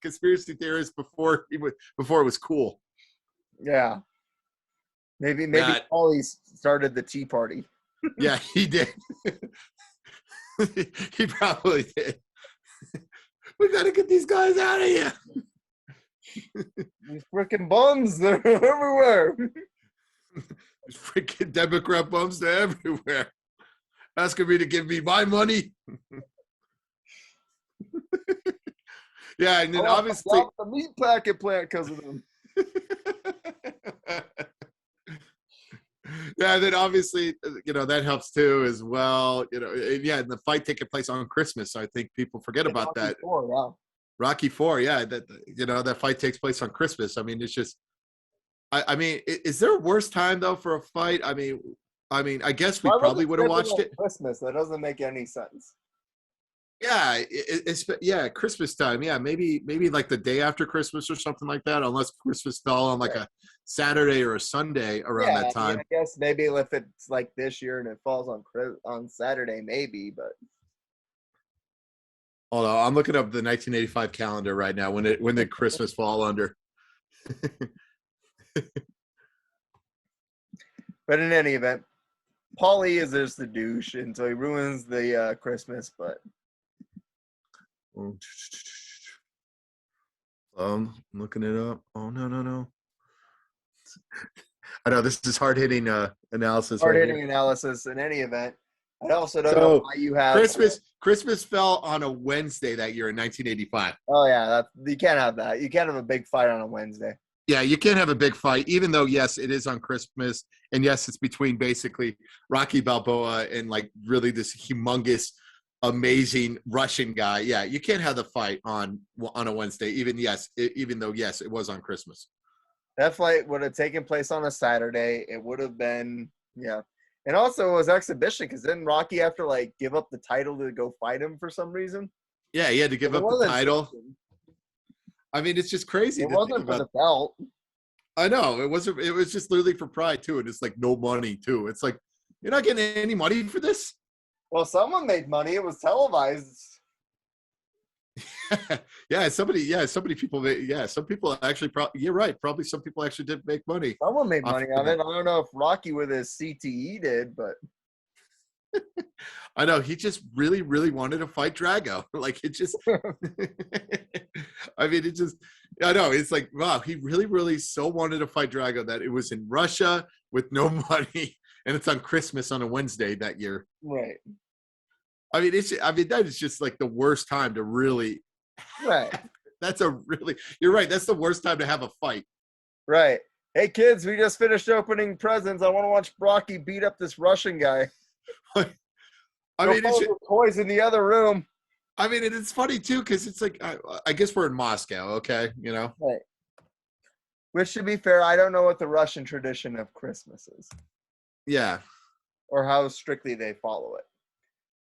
conspiracy theorist before it was cool. Yeah. Maybe Paulie started the Tea Party. Yeah, he did. He probably did. We gotta get these guys out of here. These freaking bums, they're everywhere. These freaking Democrat bums, they're everywhere. Asking me to give me my money. Yeah, and then obviously the meat packet plant because of them. Yeah, and then obviously, that helps too as well. And the fight taking place on Christmas. So I think people forget about that. Rocky IV, yeah. That fight takes place on Christmas. I mean, it's just, I mean, is there a worse time though for a fight? I mean, I guess we probably would have watched it. Christmas. That doesn't make any sense. Yeah, it's Christmas time. Yeah, maybe like the day after Christmas or something like that. Unless Christmas fell on like a Saturday or a Sunday around that time. I guess maybe if it's like this year and it falls on Saturday, maybe. But hold on, I'm looking up the 1985 calendar right now. When did Christmas fall under? But in any event, Paulie is just the douche, and so he ruins the Christmas. But I'm looking it up. Oh no. I know this is hard-hitting analysis. Hard-hitting analysis in any event. I also don't know why you have Christmas fell on a Wednesday that year in 1985. Oh yeah, you can't have that. You can't have a big fight on a Wednesday. Yeah, you can't have a big fight, even though yes, it is on Christmas, and yes, it's between basically Rocky Balboa and like really this humongous, amazing Russian guy. Yeah, you can't have the fight on a Wednesday, even though it was on Christmas. That fight would have taken place on a Saturday. It would have been and also it was exhibition because didn't Rocky have to like give up the title to go fight him for some reason? Yeah, he had to give up the title. I mean, it's just crazy. It wasn't for the belt. I know it wasn't. It was just literally for pride too, and it's like no money too. It's like you're not getting any money for this. Well, someone made money. It was televised. Some people actually. You're right. Probably some people actually did make money. Someone made money on it. I don't know if Rocky with his CTE did, but I know he just really, really wanted to fight Drago. Like it just. I mean, it just. I know it's like wow. He really, really so wanted to fight Drago that it was in Russia with no money, and it's on Christmas on a Wednesday that year. Right. I mean, that is just like the worst time to really. Right. You're right. That's the worst time to have a fight. Right. Hey, kids, we just finished opening presents. I want to watch Rocky beat up this Russian guy. I mean, toys in the other room. I mean, it's funny, too, because it's like, I guess we're in Moscow, okay? Right. Which, to be fair, I don't know what the Russian tradition of Christmas is. Yeah. Or how strictly they follow it.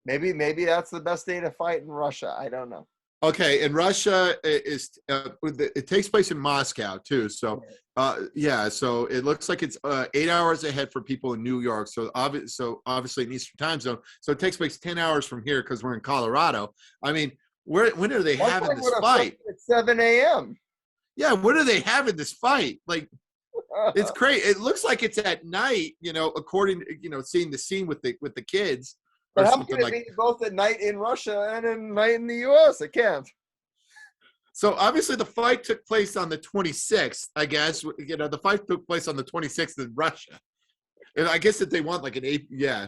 Maybe that's the best day to fight in Russia. I don't know. Okay, in Russia, it takes place in Moscow too. So, so it looks like it's 8 hours ahead for people in New York. So obviously in Eastern Time Zone. So it takes place 10 hours from here because we're in Colorado. I mean, when are they having this fight? At 7 a.m. Yeah, when are they having this fight? Like, it's crazy. It looks like it's at night. According to seeing the scene with the kids. But how can it be both at night in Russia and at night in the U.S.? It can't. So obviously the fight took place on the 26th, I guess. The fight took place on the 26th in Russia. And I guess that they want like an 8, yeah.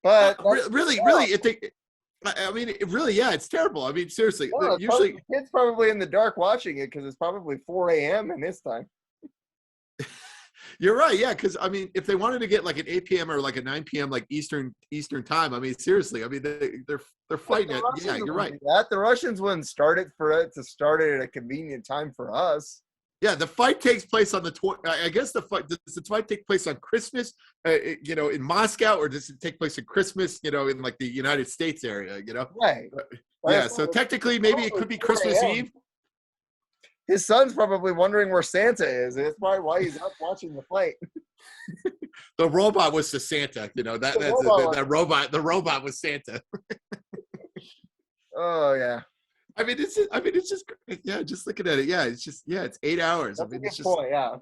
But really, it's terrible. I mean, seriously. Well, usually the kid's probably in the dark watching it because it's probably 4 a.m. in this time. You're right, yeah, because I mean, if they wanted to get like an 8 p.m. or like a 9 p.m. like Eastern time, I mean, seriously, I mean, they're fighting it. Yeah, you're right. The Russians wouldn't start it to start it at a convenient time for us. Yeah, the fight takes place on the I guess does the fight take place on Christmas, in Moscow, or does it take place in Christmas, in like the United States area, Right. Yeah, so technically maybe it could be Christmas Eve. His son's probably wondering where Santa is. That's probably why he's up watching the fight. The robot was the Santa, the robot was Santa. Oh yeah. It's just just looking at it. Yeah, it's 8 hours. That's a good point, yeah.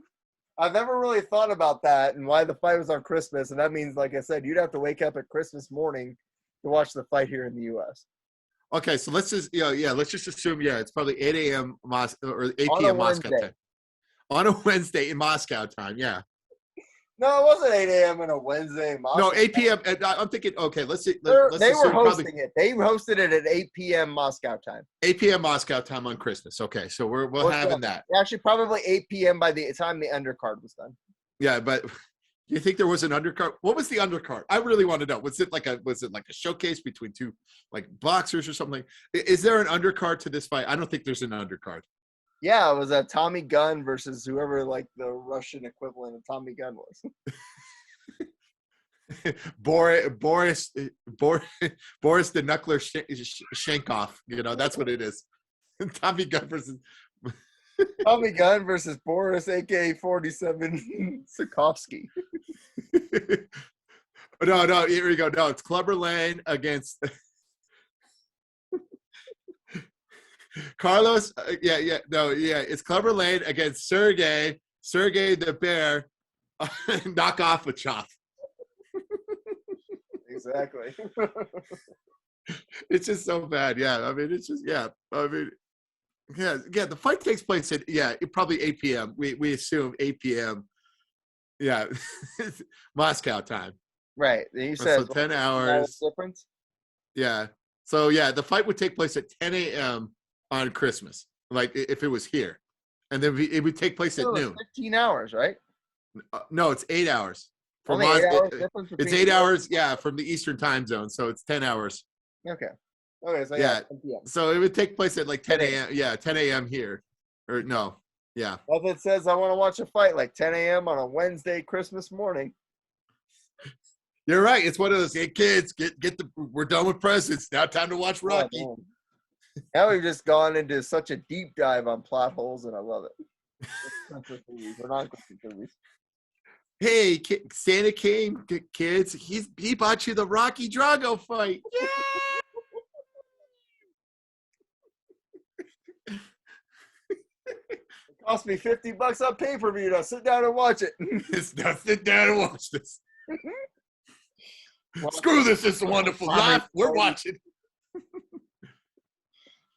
I've never really thought about that and why the fight was on Christmas. And that means, like I said, you'd have to wake up at Christmas morning to watch the fight here in the U.S. Okay, so let's just let's just assume it's probably 8 a.m. or 8 p.m. Moscow time. On a Wednesday in Moscow time, yeah. No, it wasn't 8 a.m. on a Wednesday in Moscow. No, 8 p.m. I'm thinking, okay, let's see. They were hosting it. They hosted it at 8 p.m. Moscow time. 8 p.m. Moscow time on Christmas. Okay, so we're having that. Actually, probably 8 p.m. by the time the undercard was done. Yeah, but you think there was an undercard? What was the undercard? I really want to know. Was it like a showcase between two like boxers or something? Is there an undercard to this fight? I don't think there's an undercard. Yeah, it was a Tommy Gunn versus whoever like the Russian equivalent of Tommy Gunn was. Boris the Knuckler Shankov. That's what it is. Tommy Gunn versus Boris, aka 47 Sikovsky. No, here we go. No, it's Clubber Lane against Carlos. It's Clubber Lane against Sergey the Bear. Knock off a chop. Exactly. It's just so bad. Yeah, the fight takes place at probably 8 p.m. We assume 8 p.m. Yeah, Moscow time. Right. You said so 10 hours difference. Yeah. So the fight would take place at 10 a.m. on Christmas, like if it was here, and then it would take place at noon. 15 hours, right? No, it's 8 hours. Only 8 hours difference. It's 8 hours. Yeah, from the Eastern time zone, so it's 10 hours. Okay. Okay, so so it would take place at like 10 a.m. Yeah, 10 a.m. here, or no, yeah. Well, if it says I want to watch a fight like 10 a.m. on a Wednesday Christmas morning. You're right. It's one of those. Hey kids, we're done with presents. Now time to watch Rocky. Oh, now we've just gone into such a deep dive on plot holes, and I love it. We're not movies. Hey, Santa came, kids. He bought you the Rocky Drago fight. Yeah. It cost me $50 on pay-per-view. Now sit down and watch it. Now sit down and watch this. Screw this. It's a wonderful life. We're watching.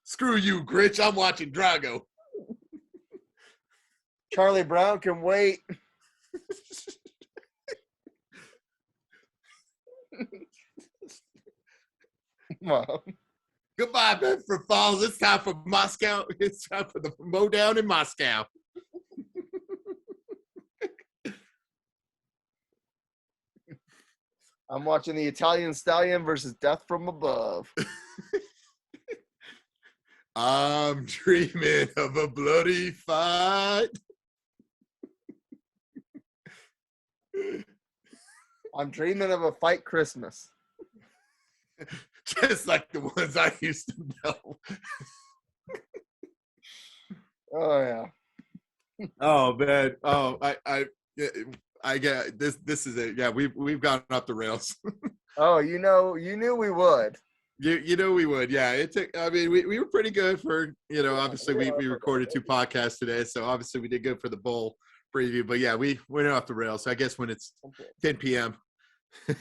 Screw you, Grinch. I'm watching Drago. Charlie Brown can wait. Mom. Goodbye, Bedford Falls. It's time for Moscow. It's time for the Modown in Moscow. I'm watching the Italian Stallion versus Death from Above. I'm dreaming of a bloody fight. I'm dreaming of a fight Christmas. Just like the ones I used to know. Oh yeah. Oh man. Oh, I get this. This is it. Yeah, we've gone off the rails. Oh, you knew we would. You know we would. Yeah, it took. I mean, we were pretty good for Obviously, we recorded 2 podcasts today, so obviously we did good for the bowl preview. But yeah, we went off the rails. So I guess when it's 10 p.m.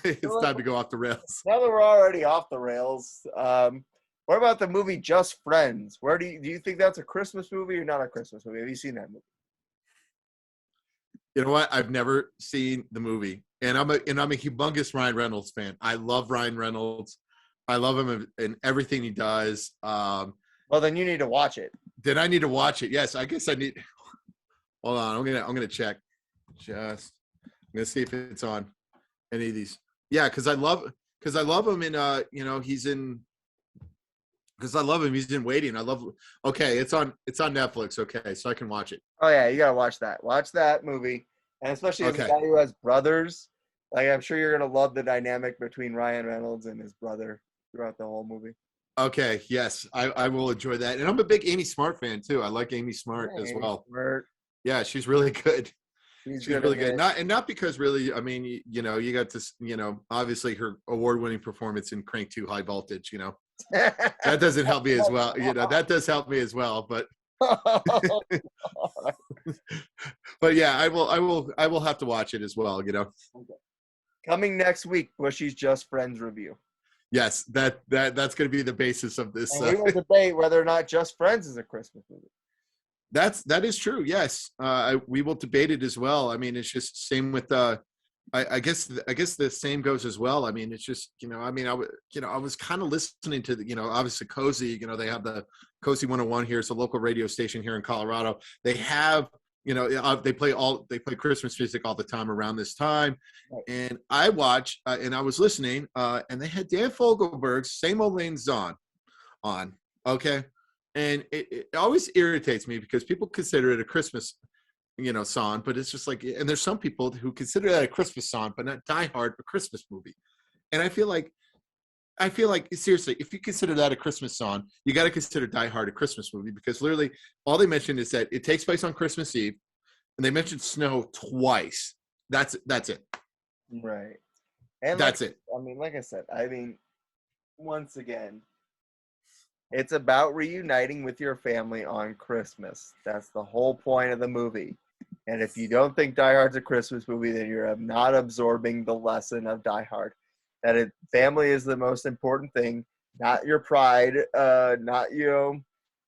it's time to go off the rails. Now that we're already off the rails, what about the movie Just Friends? Where do you think that's a Christmas movie or not a Christmas movie? Have you seen that movie? You know what? I've never seen the movie, and I'm a humongous Ryan Reynolds fan. I love Ryan Reynolds. I love him in everything he does. Well, then you need to watch it. Then I need to watch it. Yes, I guess I need. Hold on, I'm gonna check. I'm gonna see if it's on any of these. Yeah, because I love him in he's in because I love him. He's in Waiting. I love. Okay, it's on Netflix. Okay, so I can watch it. Oh yeah, you gotta watch that. Watch that movie, and especially as a Okay. guy who has brothers, like I'm sure you're gonna love the dynamic between Ryan Reynolds and his brother throughout the whole movie. Okay. Yes, I will enjoy that. And I'm a big Amy Smart fan too. I like Amy Smart Yeah, as Amy well. Smart, Yeah, she's really good. he's She's good really in good. it. Not because really. I mean, you know, you got this. You know, obviously her award-winning performance in Crank 2 High Voltage. You know, that doesn't help me as well. You know, that does help me as well. But yeah, I will have to watch it as well. You know. Coming next week, Bushy's Just Friends review. Yes, that's going to be the basis of this. And we will debate whether or not Just Friends is a Christmas movie. That is true. Yes, we will debate it as well. I mean, it's just same with. I guess the same goes as well. I mean, it's just I mean, I was kind of listening to the obviously Cozy. They have the Cozy 101 here. It's a local radio station here in Colorado. They have they play Christmas music all the time around this time. Right. And I watch and I was listening and they had Dan Fogelberg's Same Old Lane Song on. Okay. And it always irritates me because people consider it a Christmas, song, but it's just like, and there's some people who consider that a Christmas song, but not Die Hard, a Christmas movie. And I feel like seriously, if you consider that a Christmas song, you got to consider Die Hard a Christmas movie because literally all they mentioned is that it takes place on Christmas Eve, and they mentioned snow twice. That's it. Right. And that's it. I mean, like I said, once again, it's about reuniting with your family on Christmas. That's the whole point of the movie. And if you don't think Die Hard's a Christmas movie, then you're not absorbing the lesson of Die Hard. That family is the most important thing, not your pride, not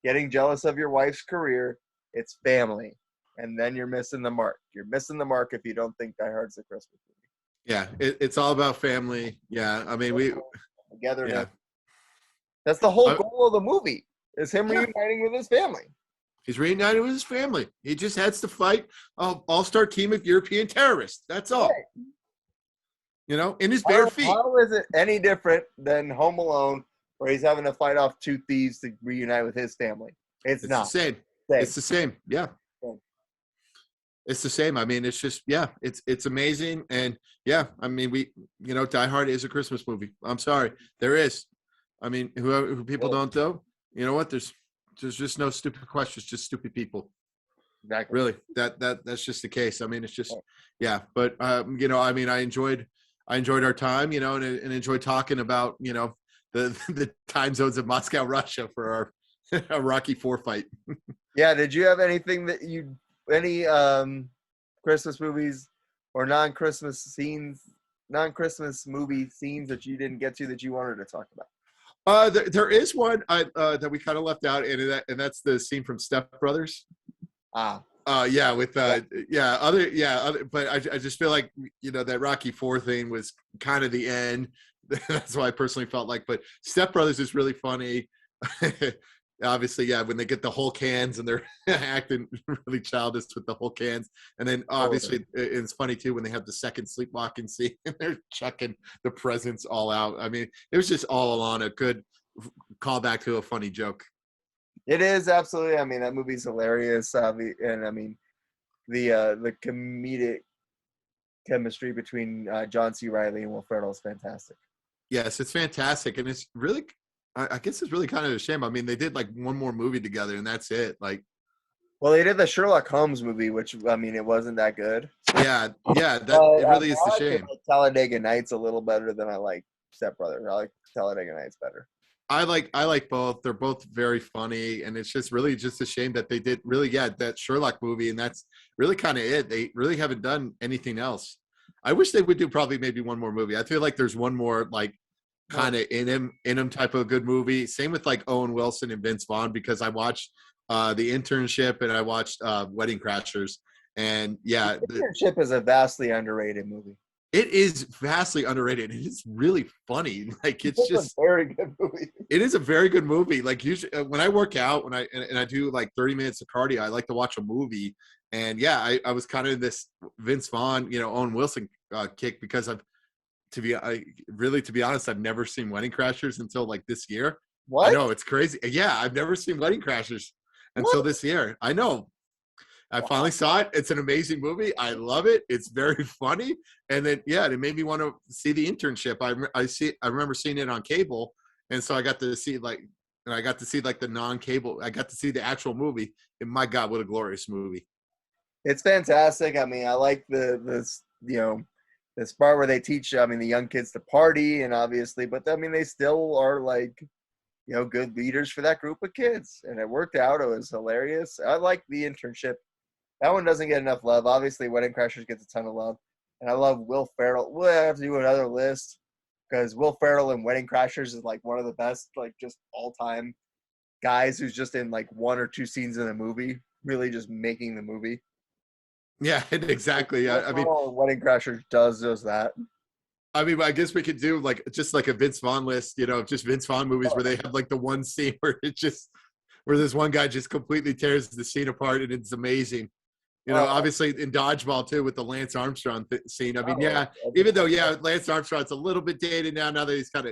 getting jealous of your wife's career. It's family. And then you're missing the mark. You're missing the mark if you don't think Die Hard's a Christmas movie. Yeah, it's all about family. Yeah, I mean, together. Yeah. That's the whole goal of the movie, is him reuniting with his family. He's reunited with his family. He just has to fight an all-star team of European terrorists. That's all. Right. In his bare feet. How is it any different than Home Alone, where he's having to fight off two thieves to reunite with his family? It's not. The same. It's the same. Yeah. It's the same. I mean, it's just, it's amazing. And yeah, I mean, Die Hard is a Christmas movie. I'm sorry. There is. I mean, who people don't know, you know what? There's just no stupid questions, just stupid people. Exactly. Really, that's just the case. I mean, it's just, yeah. But I mean, I enjoyed our time, and enjoyed talking about, the time zones of Moscow, Russia for our Rocky IV fight. Yeah. Did you have anything any Christmas movies or non-Christmas movie scenes that you didn't get to that you wanted to talk about? There is one that we kind of left out, and that's the scene from Step Brothers. Yeah, with but I just feel like that Rocky IV thing was kind of the end. That's why I personally felt like. But Step Brothers is really funny. Obviously, yeah, when they get the whole cans and they're acting really childish with the whole cans, and then obviously it's funny too when they have the second sleepwalking scene and they're chucking the presents all out. I mean, it was just all along a good callback to a funny joke. It is, absolutely. I mean, that movie's hilarious, and I mean, the comedic chemistry between John C. Reilly and Will Ferrell is fantastic. Yes, it's fantastic, and it's really. I guess it's really kind of a shame. I mean, they did like one more movie together, and that's it. Well, they did the Sherlock Holmes movie, which I mean, it wasn't that good. Yeah, it really is a shame. I like Talladega Nights a little better than I like Step Brothers. I like Talladega Nights better. I like both. They're both very funny, and it's just really just a shame that they did that Sherlock movie, and that's really kind of it. They really haven't done anything else. I wish they would do probably maybe one more movie. I feel like there's one more kind of in him type of good movie. Same with Owen Wilson and Vince Vaughn, because I watched The Internship and I watched Wedding Crashers, and yeah, The Internship is a vastly underrated movie. It is vastly underrated. It is really funny. It's just a very good movie. It is a very good movie. Usually when I work out, when I do 30 minutes of cardio, I like to watch a movie. And yeah, I was kind of this Vince Vaughn, Owen Wilson kick, because to be honest, I've never seen Wedding Crashers until this year. I What? know, it's crazy. Yeah, I've never seen Wedding Crashers until What? this year. I know. I finally Wow. saw it. It's an amazing movie. I love it. It's very funny. And then yeah, it made me want to see The Internship. I remember seeing it on cable, and so I got to see like the non-cable. I got to see the actual movie. And my God, what a glorious movie! It's fantastic. I mean, I like this, this part where they teach, I mean, the young kids to party and obviously, but I mean, they still are like, good leaders for that group of kids. And it worked out. It was hilarious. I like The Internship. That one doesn't get enough love. Obviously, Wedding Crashers gets a ton of love. And I love Will Ferrell. We'll have to do another list because Will Ferrell in Wedding Crashers is like one of the best, like just all time guys who's just in like one or two scenes in the movie, really just making the movie. Yeah, exactly. Yeah, Wedding Crashers does just that. I guess we could do like just like a Vince Vaughn list, just Vince Vaughn movies where they have like the one scene where this one guy just completely tears the scene apart and it's amazing. Obviously in Dodgeball too with the Lance Armstrong scene. I mean, yeah, even though Lance Armstrong's a little bit dated now that he's kind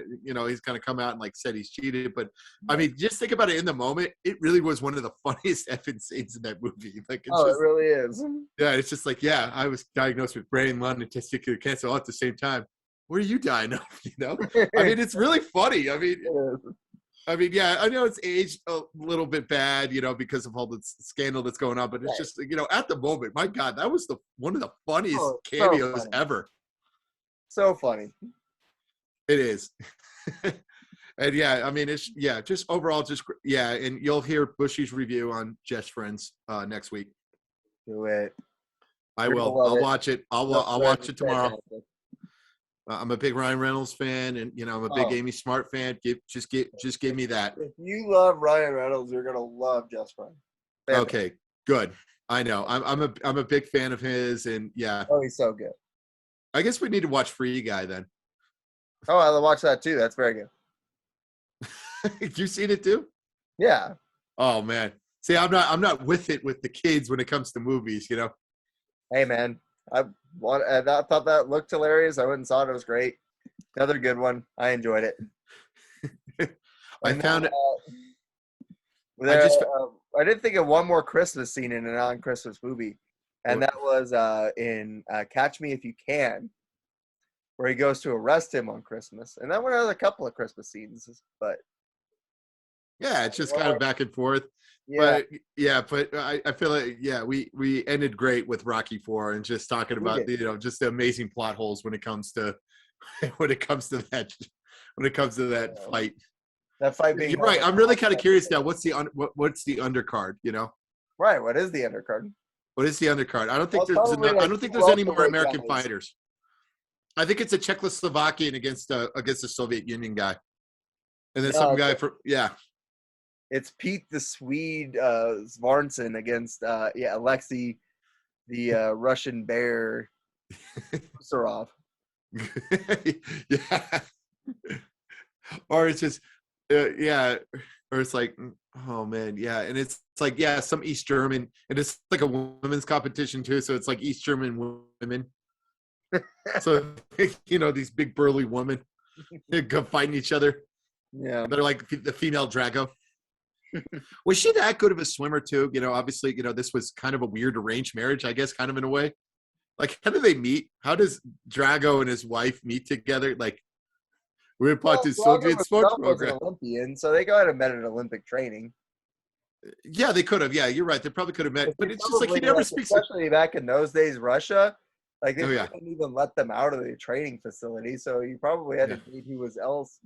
of come out and like said he's cheated, but I mean, just think about it in the moment. It really was one of the funniest effing scenes in that movie. Like, it really is. Yeah, it's just like, yeah, I was diagnosed with brain, lung, and testicular cancer all at the same time. What are you dying of? I mean, it's really funny. I mean, yeah, I know it's aged a little bit bad, because of all the scandal that's going on, but it's just, at the moment, my God, that was one of the funniest cameos ever. So funny. It is. And yeah, I mean, just overall, and you'll hear Bushy's review on Just Friends next week. Do it. I will. I'll watch it. I'll watch it tomorrow. I'm a big Ryan Reynolds fan, and I'm a big Amy Smart fan. Just give me that. If you love Ryan Reynolds, you're gonna love Just Friends. Okay, good. I know. I'm a big fan of his, and yeah. Oh, he's so good. I guess we need to watch Free Guy then. Oh, I'll watch that too. That's very good. You seen it too? Yeah. Oh man. See, I'm not with it with the kids when it comes to movies. Hey man, I thought that looked hilarious. I went and saw it. It was great. Another good one. I enjoyed it. I did think of one more Christmas scene in a non-Christmas movie, and that was in Catch Me If You Can, where he goes to arrest him on Christmas. And that one has a couple of Christmas scenes, but yeah, it's just kind of back and forth. But I feel like we ended great with Rocky IV and just talking about just the amazing plot holes when it comes to that fight. That fight being You're right. I'm really kind of curious now. What's the undercard? Right. What is the undercard? What is the undercard? I don't think there's any more American fighters. I think it's a Czechoslovakian against the Soviet Union guy, and then some guy from It's Pete the Swede Svarnson against Alexei the Russian Bear Sarov. Yeah. Or it's just or it's like, oh man, yeah, and it's like some East German, and it's like a women's competition too, so it's like East German women. So these big burly women, they're fighting each other. Yeah, they're like the female Drago. Was she that good of a swimmer too? Obviously, this was kind of a weird arranged marriage, I guess, kind of in a way. Like, how do they meet? How does Drago and his wife meet together? Like, we're part of the Soviet sports program. An Olympian, so they got met at Olympic training. Yeah, they could have. Yeah, you're right. They probably could have met, but it's just like he never speaks. Especially back in those days, Russia, like they didn't even let them out of the training facility. So you probably had to date who else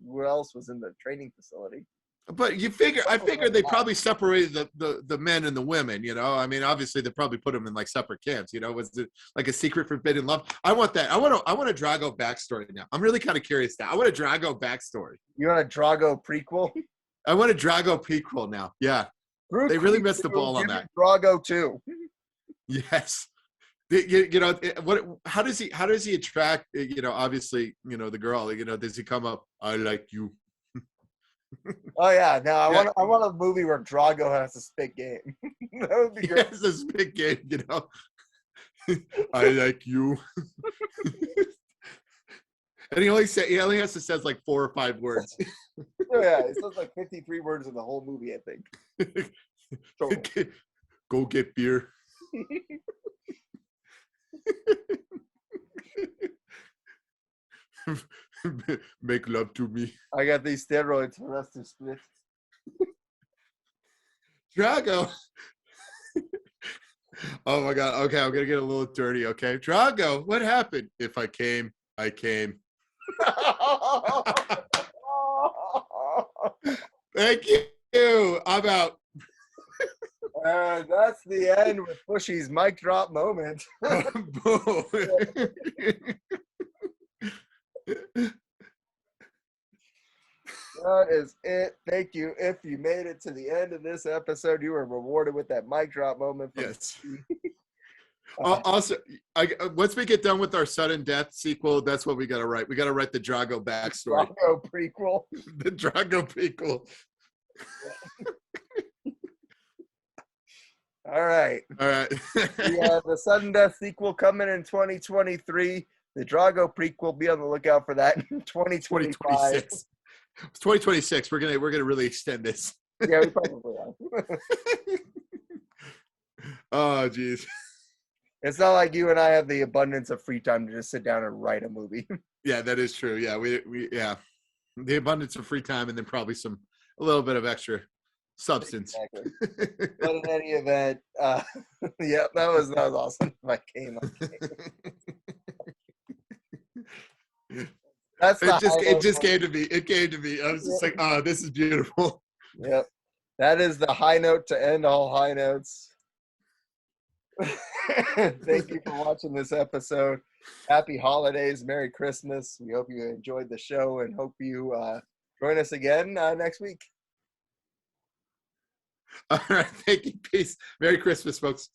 was in the training facility. But I figured they probably separated the men and the women, I mean, obviously they probably put them in like separate camps, was it like a secret forbidden love? I want that. I want a Drago backstory now. I'm really kind of curious now. I want a Drago backstory. You want a Drago prequel? I want a Drago prequel now. Yeah. They really missed the ball on that. Drago too. Yes. How does he attract, obviously, the girl, does he come up, I like you? Oh yeah, no, I want a movie where Drago has a spit game. That would be great. He has a spit game, I like you. And he only has to says like 4 or 5 words. Oh, yeah, it says like 53 words in the whole movie, I think. Total. Go get beer. Make love to me. I got these steroids for us to split. Drago. Oh my God. Okay, I'm gonna get a little dirty. Okay, Drago, what happened? If I came, I came. Thank you. I'm out. That's the end with Bushy's mic drop moment. That is it. Thank you. If you made it to the end of this episode, you were rewarded with that mic drop moment. Yes. Also, once we get done with our sudden death sequel, that's what we got to write. We got to write the Drago backstory. Drago prequel. The Drago prequel. All right. All right. We have the sudden death sequel coming in 2023. The Drago prequel, be on the lookout for that in 2025. 2026. It's 2026. We're gonna really extend this. Yeah, we probably are. Oh, geez. It's not like you and I have the abundance of free time to just sit down and write a movie. Yeah, that is true. Yeah, we the abundance of free time and then probably a little bit of extra substance. Exactly. But in any event, yeah, that was awesome. I came. It just came to me. It came to me. I was just like, oh, this is beautiful. Yep. That is the high note to end all high notes. Thank you for watching this episode. Happy holidays. Merry Christmas. We hope you enjoyed the show and hope you join us again next week. All right. Thank you. Peace. Merry Christmas, folks.